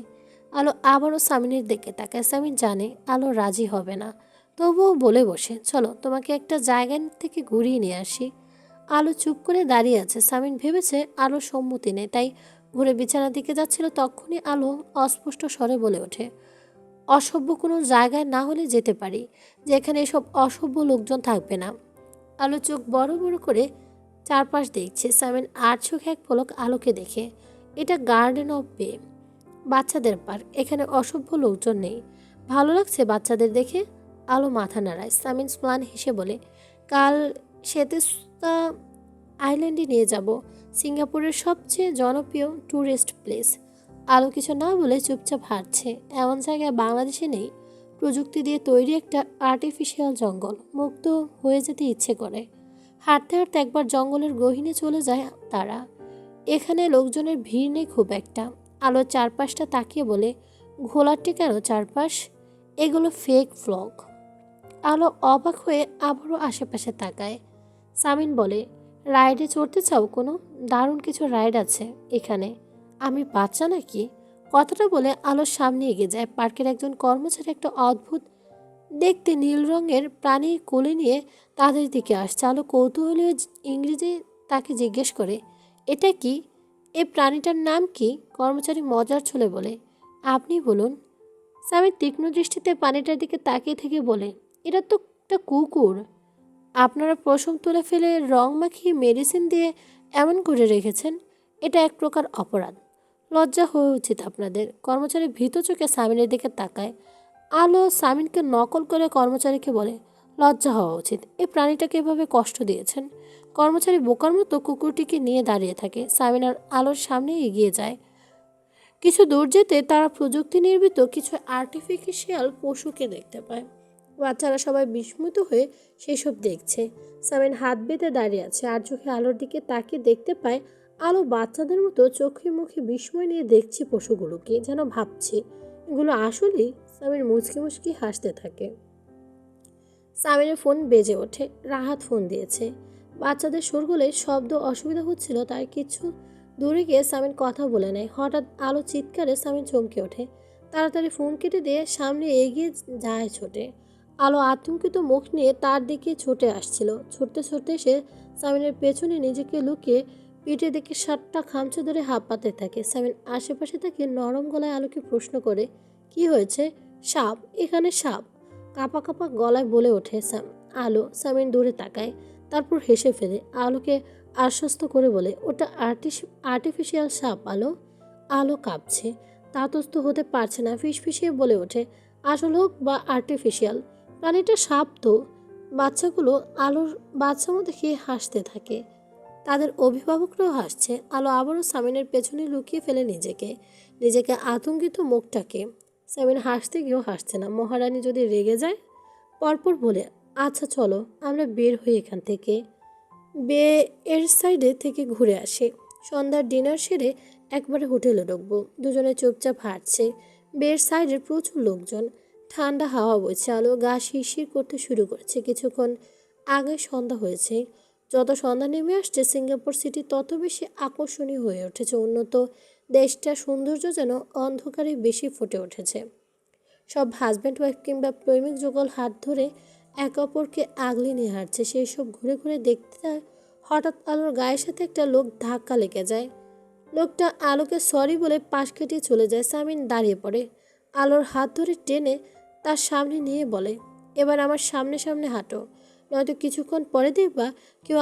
S1: আলো আবারও সামিনের দিকে তাকায়। সামিন জানে আলো রাজি হবে না, তবুও বলে বসে, চলো তোমাকে একটা জায়গা থেকে ঘুরিয়ে নিয়ে আসি। আলো চুপ করে দাঁড়িয়ে আছে। সামিন ভেবেছে আলো সম্মতি নেই, তাই ঘুরে বিছানার দিকে যাচ্ছিল। তখনই আলো অস্পষ্ট স্বরে বলে ওঠে, অসভ্য কোনো জায়গায় না হলে যেতে পারি, যেখানে এসব অসভ্য লোকজন থাকবে না। আলো চোখ বড় বড় করে চারপাশ দেখছে। সামিন আর চোখে এক পলক আলোকে দেখে। এটা গার্ডেন অফ বে, বাচ্চাদের পার্ক, এখানে অসভ্য লোকজন নেই। ভালো লাগছে বাচ্চাদের দেখে? আলো মাথা নাড়ায়। সামিন স্ম্লান হেসে বলে, কাল সেতেস্তা আইল্যান্ডে নিয়ে যাব, সিঙ্গাপুরের সবচেয়ে জনপ্রিয় ট্যুরিস্ট প্লেস। আলো কিছু না বলে চুপচাপ হাঁটছে। এমন জায়গায় বাংলাদেশে নেই। প্রযুক্তি দিয়ে তৈরি একটা আর্টিফিশিয়াল জঙ্গল। মুক্ত হয়ে যেতে ইচ্ছে করে। হাঁটতে হাঁটতে একবার জঙ্গলের গহীনে চলে যায় তারা। এখানে লোকজনের ভিড় নেই খুব একটা। আলো চারপাশটা তাকিয়ে বলে, ঘোলাটে কেন চারপাশ? এগুলো ফেক ফ্লগ। আলো অবাক হয়ে আবারও আশেপাশে তাকায়। সামিন বলে, রাইডে চড়তে চাও? কোনো দারুণ কিছু রাইড আছে এখানে। আমি বাচ্চা নাকি? কথাটা বলে আলোর সামনে এগিয়ে যায়। পার্কের একজন কর্মচারী একটা অদ্ভুত দেখতে নীল রঙের প্রাণী কোলে নিয়ে তাদের দিকে আসছে। আলো কৌতূহলী হয়ে ইংরেজি তাকে জিজ্ঞেস করে, এটা কি? এই প্রাণীটার নাম কি? কর্মচারী মজার ছলে বলে, আপনি বলুন। স্বামী তীক্ষ্ণ দৃষ্টিতে প্রাণীটার দিকে তাকিয়ে থেকে বলে, এটা তো একটা কুকুর। আপনারা পশম তুলে ফেলে রং মাখিয়ে মেডিসিন দিয়ে এমন করে রেখেছেন। এটা এক প্রকার অপরাধ। লজ্জা হওয়া উচিত আপনাদের। কর্মচারী ভীত চোখে সামিনের দিকে তাকায়। আলো সামিনকে নকল করে কর্মচারীকে বলে, লজ্জা হওয়া উচিত। এই প্রাণীটাকে এভাবে কষ্ট দিয়েছেন। কর্মচারী বোকার মতো কুকুরটিকে নিয়ে দাঁড়িয়ে থাকে। সামিন আর আলোর সামনে এগিয়ে যায়। কিছু দূর যেতে তারা প্রযুক্তি নির্মিত কিছু আর্টিফিশিয়াল পশুকে দেখতে পায়। বাচ্চারা সবাই বিস্মিত হয়ে সেসব দেখছে। সামিন হাত বেঁধে দাঁড়িয়ে আছে আর চোখে আলোর দিকে তাকিয়ে দেখতে পায় আলো বাচ্চাদের মতো চোখে মুখে বিস্ময় নিয়ে দেখছে পশুগুলোকে, যেন ভাবছে এগুলো আসলেই। সামিন মুচকি মুচকি হাসতে থাকে। সামিনের ফোন বেজে ওঠে। রাহাত ফোন দিয়েছে। বাচ্চাদের শোরগোলে শব্দ অসুবিধা হচ্ছিল, তাই কিছু দূরে গিয়ে সামিন কথা বলে নেয়। হঠাৎ আলো চিৎকারে সামিন চমকে ওঠে। তাড়াতাড়ি ফোন কেটে দিয়ে সামনে এগিয়ে যায় ছোটে। আলো আতঙ্কিত মুখ নিয়ে তার দিকে ছুটে আসছিল। ছুটতে ছুটতে সে সামিনের পেছনে নিজেকে লুকিয়ে পিঠে দিকে 7টা খামচে ধরে হাঁপাতে থাকে। সামিন আশেপাশে তাকে নরম গলায় আলোকে প্রশ্ন করে, কি হয়েছে? সাপ, এখানে সাপ। কাঁপা কাঁপা গলায় বলে ওঠে আলো। সামিন দূরে তাকায়, তারপর হেসে ফেলে। আলোকে আশ্বস্ত করে বলে, ওটা আর্টিফিশিয়াল সাপ আলো। আলো কাঁপছে, তাতস্থ হতে পারছে না। ফিসফিসিয়ে বলে ওঠে, আসল হোক বা আর্টিফিশিয়াল, প্রাণীটা সাপ তো। বাচ্চাগুলো আলোর বাচ্চামো দেখে হাসতে থাকে। তাদের অভিভাবকরাও হাসছে। আলো আবারও সামিনের পেছনে লুকিয়ে ফেলে নিজেকে নিজেকে আতঙ্কিত মুখটাকে। সামিন হাসতে গিয়েও হাসছে না। মহারানী যদি রেগে যায়? পরপর বলে, আচ্ছা চলো আমরা বের হই এখান থেকে। বে এর সাইডে থেকে ঘুরে আসি। সন্ধ্যার ডিনার সেরে একবারে হোটেলে ঢুকবো। দুজনে চুপচাপ হাঁটছে। বের সাইডে প্রচুর লোকজন। ঠান্ডা হাওয়া বইছে, আলো গা শিরশির করতে শুরু করেছে। কিছুক্ষণ আগে সন্ধ্যা হয়েছে। যত সন্ধ্যা নেমে আসছে সিঙ্গাপুর সিটি তত বেশি আকর্ষণীয় হয়ে উঠেছে। উন্নত দেশটার সৌন্দর্য যেন অন্ধকারে বেশি ফুটে উঠেছে। সব হাজব্যান্ড ওয়াইফ কিংবা প্রেমিক যুগল হাত ধরে একে অপরকে আগলে নিয়ে হাঁটছে। সেই সব ঘুরে ঘুরে দেখতে হঠাৎ আলোর গায়ের সাথে একটা লোক ধাক্কা লেগে যায়। লোকটা আলোকে সরি বলে পাশ কেটে চলে যায়। সামিন দাঁড়িয়ে পড়ে, আলোর হাত ধরে টেনে তার সামনে নিয়ে বলে, এবার আমার সামনে সামনে হাঁটো, নয়তো কিছুক্ষণ পরে দেখবা কেউ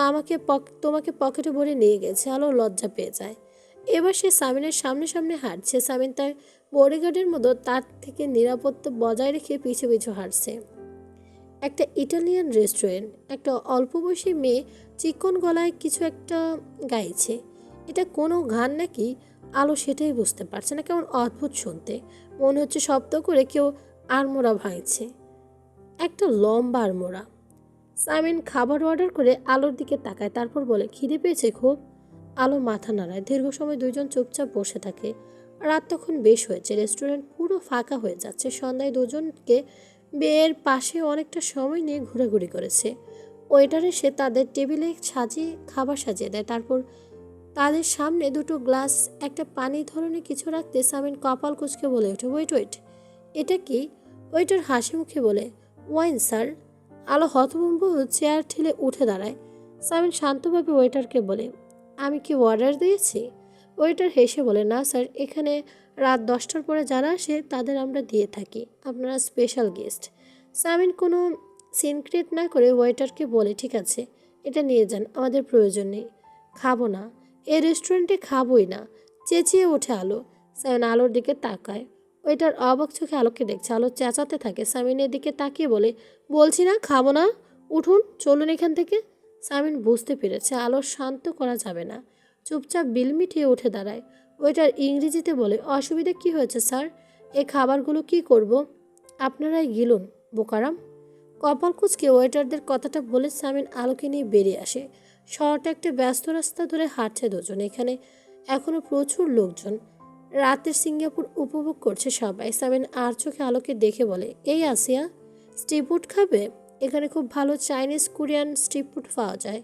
S1: তোমাকে পকেটে ভরে নিয়ে গেছে। আলো লজ্জা পেয়ে যায়। এবার সে সামিনের সামনে সামনে হাঁটছে। সামিন তার বডিগার্ডের মতো তার থেকে নিরাপত্তা বজায় রেখে পিছু পিছু হাঁটছে। একটা ইটালিয়ান রেস্টুরেন্ট। একটা অল্প বয়সী মেয়ে চিকন গলায় কিছু একটা গাইছে। এটা কোনো গান নাকি আলো সেটাই বুঝতে পারছে না। কেমন অদ্ভুত শুনতে, মনে হচ্ছে শব্দ করে কেউ আড়মোড়া ভাঙছে, একটা লম্বা আড়মোড়া। সামিন খাবার অর্ডার করে আলোর দিকে তাকায়, তারপর বলে, খিদে পেয়েছে খুব। আলো মাথা নাড়ায়। দীর্ঘ সময় দুইজন চুপচাপ বসে থাকে। রাত তখন বেশ হয়েছে, রেস্টুরেন্ট পুরো ফাঁকা হয়ে যাচ্ছে। সন্ধ্যায় দুজনকে বের পাশে অনেকটা সময় নিয়ে ঘোরাঘুরি করেছে। ওয়েটার এসে তাদের টেবিলে খাবার সাজিয়ে দেয়। তারপর তাদের সামনে দুটো গ্লাস একটা পানি ধরনের কিছু রাখতে সামিন কপাল কুঁচকে বলে ওঠে, ওয়েট ওয়েট, এটা কি? ওয়েটার হাসি মুখে বলে, ওয়াইন স্যার। আলো হতভম্ব চেয়ার ঠেলে উঠে দাঁড়ায়। সামিন শান্তভাবে ওয়েটারকে বলে, আমি কি অর্ডার দিয়েছি? ওয়েটার হেসে বলে, না স্যার, এখানে রাত 10টার পরে যারা আসে তাদের আমরা দিয়ে থাকি, আপনারা স্পেশাল গেস্ট। সামিন কোনো সিনক্রেট না করে ওয়েটারকে বলে, ঠিক আছে, এটা নিয়ে যান, আমাদের প্রয়োজন নেই, খাবো না, এই রেস্টুরেন্টে খাবোই না। চেঁচিয়ে ওঠে আলো। সামিন আলোর দিকে তাকায়। ওইটার অবাক চোখে আলোকে দেখছে। আলো চেঁচাতে থাকে। সামিনের দিকে তাকিয়ে বলে, বলছি না খাবো না, উঠুন, চলুন এখান থেকে। সামিন বুঝতে পেরেছে আলোর শান্ত করা যাবে না। চুপচাপ বিল মিটিয়ে উঠে দাঁড়ায়। ওইটার ইংরেজিতে বলে, অসুবিধা কি হয়েছে স্যার? এই খাবারগুলো কি করব? আপনারাই গিলুন, বোকারাম। কপাল কুঁচকে ওয়েটারদের কথাটা বলে সামিন আলোকে নিয়ে বেরিয়ে আসে। শহরটা একটা ব্যস্ত রাস্তা ধরে হাঁটছে দুজন। এখানে এখনো প্রচুর লোকজন। রাতের সিঙ্গাপুর উপভোগ করছে সবাই। সামিন আর চোখে আলোকে দেখে বলে, এই আসিয়া, স্ট্রিট ফুড খাবে? এখানে খুব ভালো চাইনিজ কোরিয়ান স্ট্রিট ফুড পাওয়া যায়।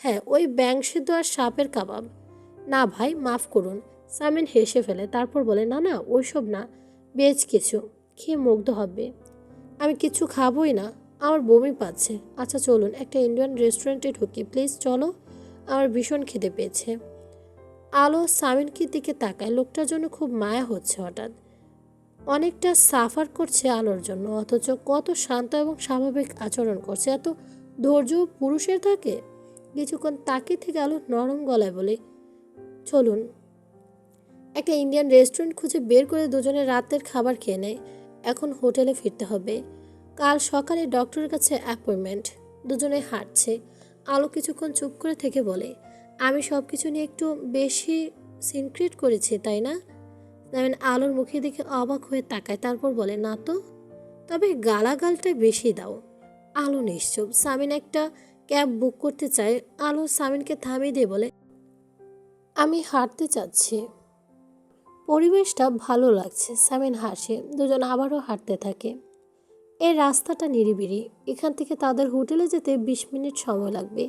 S1: হ্যাঁ, ওই ব্যাং সিদ্ধ আর সাপের কাবাব। না ভাই, মাফ করুন। সামিন হেসে ফেলে, তারপর বলে, না না, ওইসব না, বেশ কিছু খেয়ে মুগ্ধ হবে। আমি কিছু খাবোই না, আমার বমি পাচ্ছে। আচ্ছা চলুন একটা ইন্ডিয়ান রেস্টুরেন্টে ঢুকি প্লিজ, চলো, আমার ভীষণ খিদে পেয়েছে। আলো সামিনকে দিকে তাকায়। লোকটার জন্য খুব মায়া হচ্ছে হঠাৎ। অনেকটা সাফার করছে আলোর জন্য, অথচ কত শান্ত এবং স্বাভাবিক আচরণ করছে। এত ধৈর্য পুরুষের থাকে? কিছুক্ষণ তাকিয়ে থেকে আলো নরম গলায় বলে, চলুন। একটা ইন্ডিয়ান রেস্টুরেন্ট খুঁজে বের করে দুজনে রাতের খাবার খেয়ে নেয়। এখন হোটেলে ফিরতে হবে, কাল সকালে ডক্টরের কাছে অ্যাপয়েন্টমেন্ট। দুজনে হাঁটছে। আলো কিছুক্ষণ চুপ করে থেকে বলে, আমি সব কিছু নিয়ে একটু বেশি সিনক্রেট করেছি তাই না? যেমন আলোর মুখের দিকে অবাক হয়ে তাকায়, তারপর বলে, না তো, তবে গালাগালটা বেশি দাও। আলো নিশ্চুপ। সামিন একটা ক্যাব বুক করতে চায়। আলো সামিনকে থামিয়ে দিয়ে বলে, আমি হাঁটতে চাচ্ছি, পরিবেশটা ভালো লাগছে। সামিন হাসে। দুজন আবারও হাঁটতে থাকে। এই রাস্তাটা নিরিবিলি। এখান থেকে তাদের হোটেলে যেতে 20 মিনিট সময় লাগবে।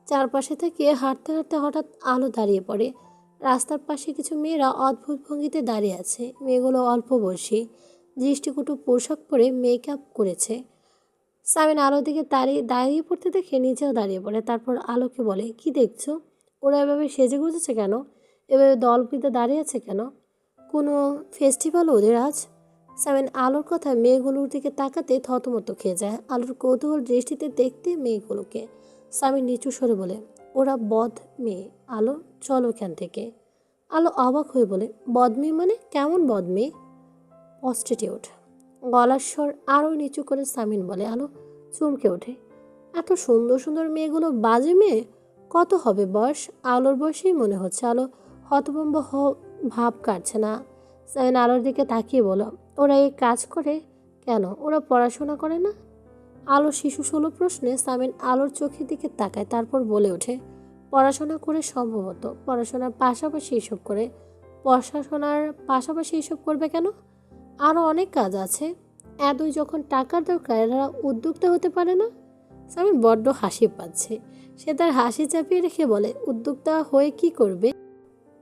S1: চারপাশে থেকে হাঁটতে হাঁটতে হঠাৎ আলো দাঁড়িয়ে পড়ে। রাস্তার পাশে কিছু মেয়েরা অদ্ভুত ভঙ্গিতে দাঁড়িয়ে আছে। মেয়েগুলো অল্প বয়সী, দৃষ্টিকটু পোশাক পরে মেকআপ করেছে। সামিন আলোর দিকে দাঁড়িয়ে দাঁড়িয়ে পড়তে দেখে নিজেও দাঁড়িয়ে পড়ে। তারপর আলোকে বলে, কি দেখছো? ওরা এভাবে সেজে গুজেছে কেন? এভাবে দল বেঁধে দাঁড়িয়ে আছে কেন? কোনো ফেস্টিভ্যাল ওদের আজ? সামিন আলোর কথা মেয়েগুলোর দিকে তাকাতে থতমত খেয়ে যায়। আলোর কৌতূহল দৃষ্টিতে দেখতে মেয়েগুলোকে সামিন নিচু স্বরে বলে, ওরা বদ মেয়ে। আলো, চলো এখান থেকে। আলো অবাক হয়ে বলে, বদ মেয়ে মানে? কেমন বদ মেয়ে? প্রস্টিটিউট। গলার স্বর আরও নিচু করে সামিন বলে। আলো চমকে ওঠে। এত সুন্দর সুন্দর মেয়েগুলো বাজে মেয়ে? কত হবে বয়স? আলোর বয়সেই মনে হচ্ছে। আলো হতভম্ব ভাব কাটছে না। সামিন আলোর দিকে তাকিয়ে বলো, ওরা এই কাজ করে কেন? ওরা পড়াশোনা করে না? আলো শিশু সুলভ প্রশ্নে সামিন আলোর চোখের দিকে তাকায়, তারপর বলে ওঠে, পড়াশোনা করে সম্ভবত। পড়াশোনার পাশাপাশি এসব করে? পড়াশোনার পাশাপাশি এসব করবে কেন? আরও অনেক কাজ আছে। এতই যখন টাকার দরকার, এরা উদ্যোক্তা হতে পারে না? সামিন বড্ড হাসি পাচ্ছে। সে তার হাসি চাপিয়ে রেখে বলে, উদ্যোক্তা হয়ে কি করবে?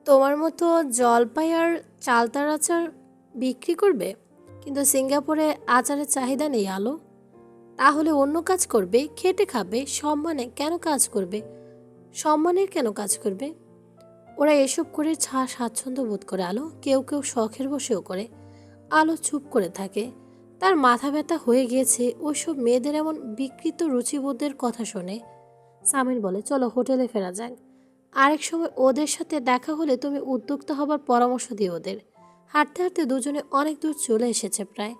S1: তোমার মতো জলপাই আর চালতার আচার বিক্রি করবে? কিন্তু সিঙ্গাপুরে আচারের চাহিদা নেই আলো। তাহলে অন্য কাজ করবে, খেটে খাবে, সম্মানে কেন কাজ করবে? সম্মানের কেন কাজ করবে? ওরা এসব করে স্বাচ্ছন্দ্য বোধ করে আলো, কেউ কেউ শখের বসেও করে। আলো চুপ করে থাকে। তার মাথা ব্যথা হয়ে গিয়েছে ওইসব মেয়েদের এমন বিকৃত রুচিবোধের কথা শুনে। সামিন বলে, চলো হোটেলে ফেরা যাক। আরেক সময় ওদের সাথে দেখা হলে তুমি উদ্যোক্তা হবার পরামর্শ দিও ওদের। হাঁটতে হাঁটতে দুজনে অনেক দূর চলে এসেছে। প্রায়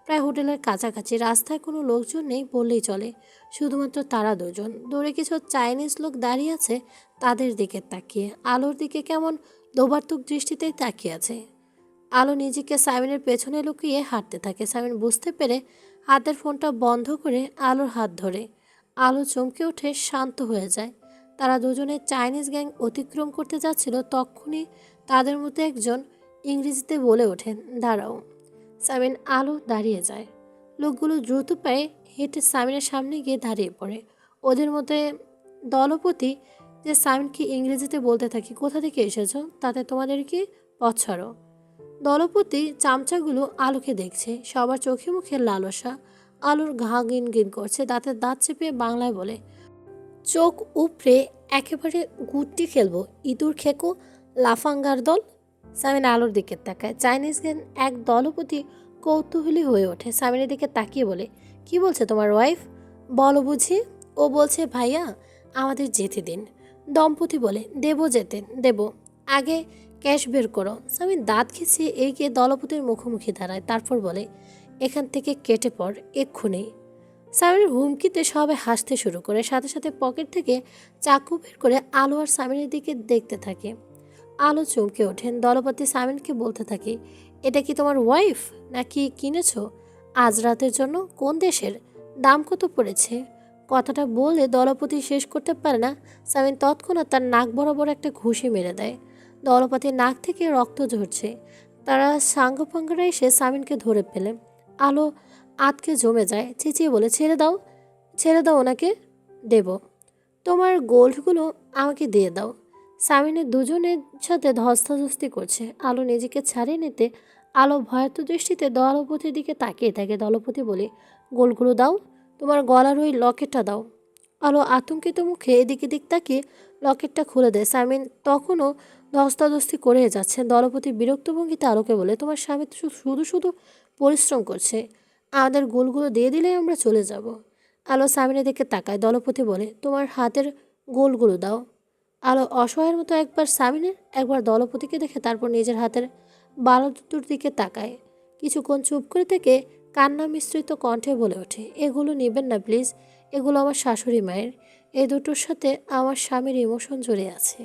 S1: প্রায় হোটেলের কাছাকাছি। রাস্তায় কোনো লোকজন নেই বললেই চলে, শুধুমাত্র তারা দুজন। দূরে কিছু চাইনিজ লোক দাঁড়িয়ে আছে তাদের দিকে তাকিয়ে। আলোর দিকে কেমন লোভার্তক দৃষ্টিতেই তাকিয়ে আছে। আলো নিজেকে সামিনের পেছনে লুকিয়ে হাঁটতে থাকে। সামিন বুঝতে পেরে হাতের ফোনটা বন্ধ করে আলোর হাত ধরে। আলো চমকে ওঠে, শান্ত হয়ে যায়। তারা দুজনে চাইনিজ গ্যাং অতিক্রম করতে যাচ্ছিল, তখনই তাদের মধ্যে একজন ইংরেজিতে বলে ওঠেন, দাঁড়াও। সামিন আলো দাঁড়িয়ে যায়। লোকগুলো দ্রুত পায়ে হেঁটে সামিনের সামনে গিয়ে দাঁড়িয়ে পড়ে। ওদের মধ্যে দলপতি যে সামিনকে ইংরেজিতে বলতে থাকে, কোথা থেকে এসেছো, তাতে তোমাদের কি? পথ ছাড়ো। দলপতি চামচাগুলো আলোকে দেখছে। সবার চোখে মুখে লালসা। আলোর ঘা গিন গিন করছে, দাঁতে দাঁত চেপে বাংলায় বলে, চোখ উপড়ে একেবারে গুটি খেলবো, ইঁদুর খেকো লাফাঙ্গার দল। সামিন আলোর দিকে তাকায়। চাইনিজ গ্যাং এক দলপতি কৌতূহলী হয়ে ওঠে। সামিনের দিকে তাকিয়ে বলে, কি বলছে তোমার ওয়াইফ? বলো বুঝি। ও বলছে, ভাইয়া আমাদের যেতে দিন। দম্পতি বলে, দেবো যেতে দেবো, আগে ক্যাশ বের করো। সামিন দাঁত খিচিয়ে এগিয়ে দলপতির মুখোমুখি দাঁড়ায়, তারপর বলে, এখান থেকে কেটে পড় এক্ষুনি। সামিনের হুমকিতে সবাই হাসতে শুরু করে। সাথে সাথে পকেট থেকে চাকু বের করে আলো আর সামিনের দিকে দেখতে থাকে। আলো চমকে ওঠেন। দলপতি সামিনকে বলতে থাকে, এটা কি তোমার ওয়াইফ নাকি কিনেছো আজ রাতের জন্য? কোন দেশের? দাম কত পড়েছে? কথাটা বলে দলপতি শেষ করতে পারে না। সামিন তৎক্ষণাৎ তার নাক বরাবর একটা ঘুষি মেরে দেয়। দলপতির নাক থেকে রক্ত ঝরছে। তারা সাঙ্গপাঙ্গরা এসে সামিনকে ধরে ফেলে। আলো আতকে জমে যায়, চেঁচিয়ে বলে, ছেড়ে দাও, ছেড়ে দাও ওনাকে। দেব। তোমার গোল্ডগুলো আমাকে দিয়ে দাও। সামিনের দুজনের সাথে ধস্তাধস্তি করছে। আলো নিজেকে ছাড়িয়ে নিতে আলো ভয়ার্ত দৃষ্টিতে দলপতির দিকে তাকিয়ে থাকে। দলপতি বলে, গোল্ডগুলো দাও, তোমার গলার ওই লকেটটা দাও। আলো আতঙ্কিত মুখে এদিক এদিক তাকিয়ে লকেটটা খুলে দেয়। সামিন তখনও ধস্তাধস্তি করে যাচ্ছে। দলপতি বিরক্ত ভঙ্গিতে আলোকে বলে, তোমার স্বামী তো শুধু শুধু পরিশ্রম করছে, আমাদের গোলগুলো দিয়ে দিলেই আমরা চলে যাব। আলো সামিনের দিকে তাকায়। দলপতি বলে, তোমার হাতের গোলগুলো দাও। আলো অসহায়ের মতো একবার সামিনের একবার দলপতিকে দেখে তারপর নিজের হাতের বালা দুটোর দিকে তাকায়। কিছুক্ষণ চুপ করে থেকে কান্না মিশ্রিত কণ্ঠে বলে ওঠে, এগুলো নেবেন না প্লিজ, এগুলো আমার শাশুড়ি মায়ের। এই দুটোর সাথে আমার স্বামীর ইমোশন জড়িয়ে আছে।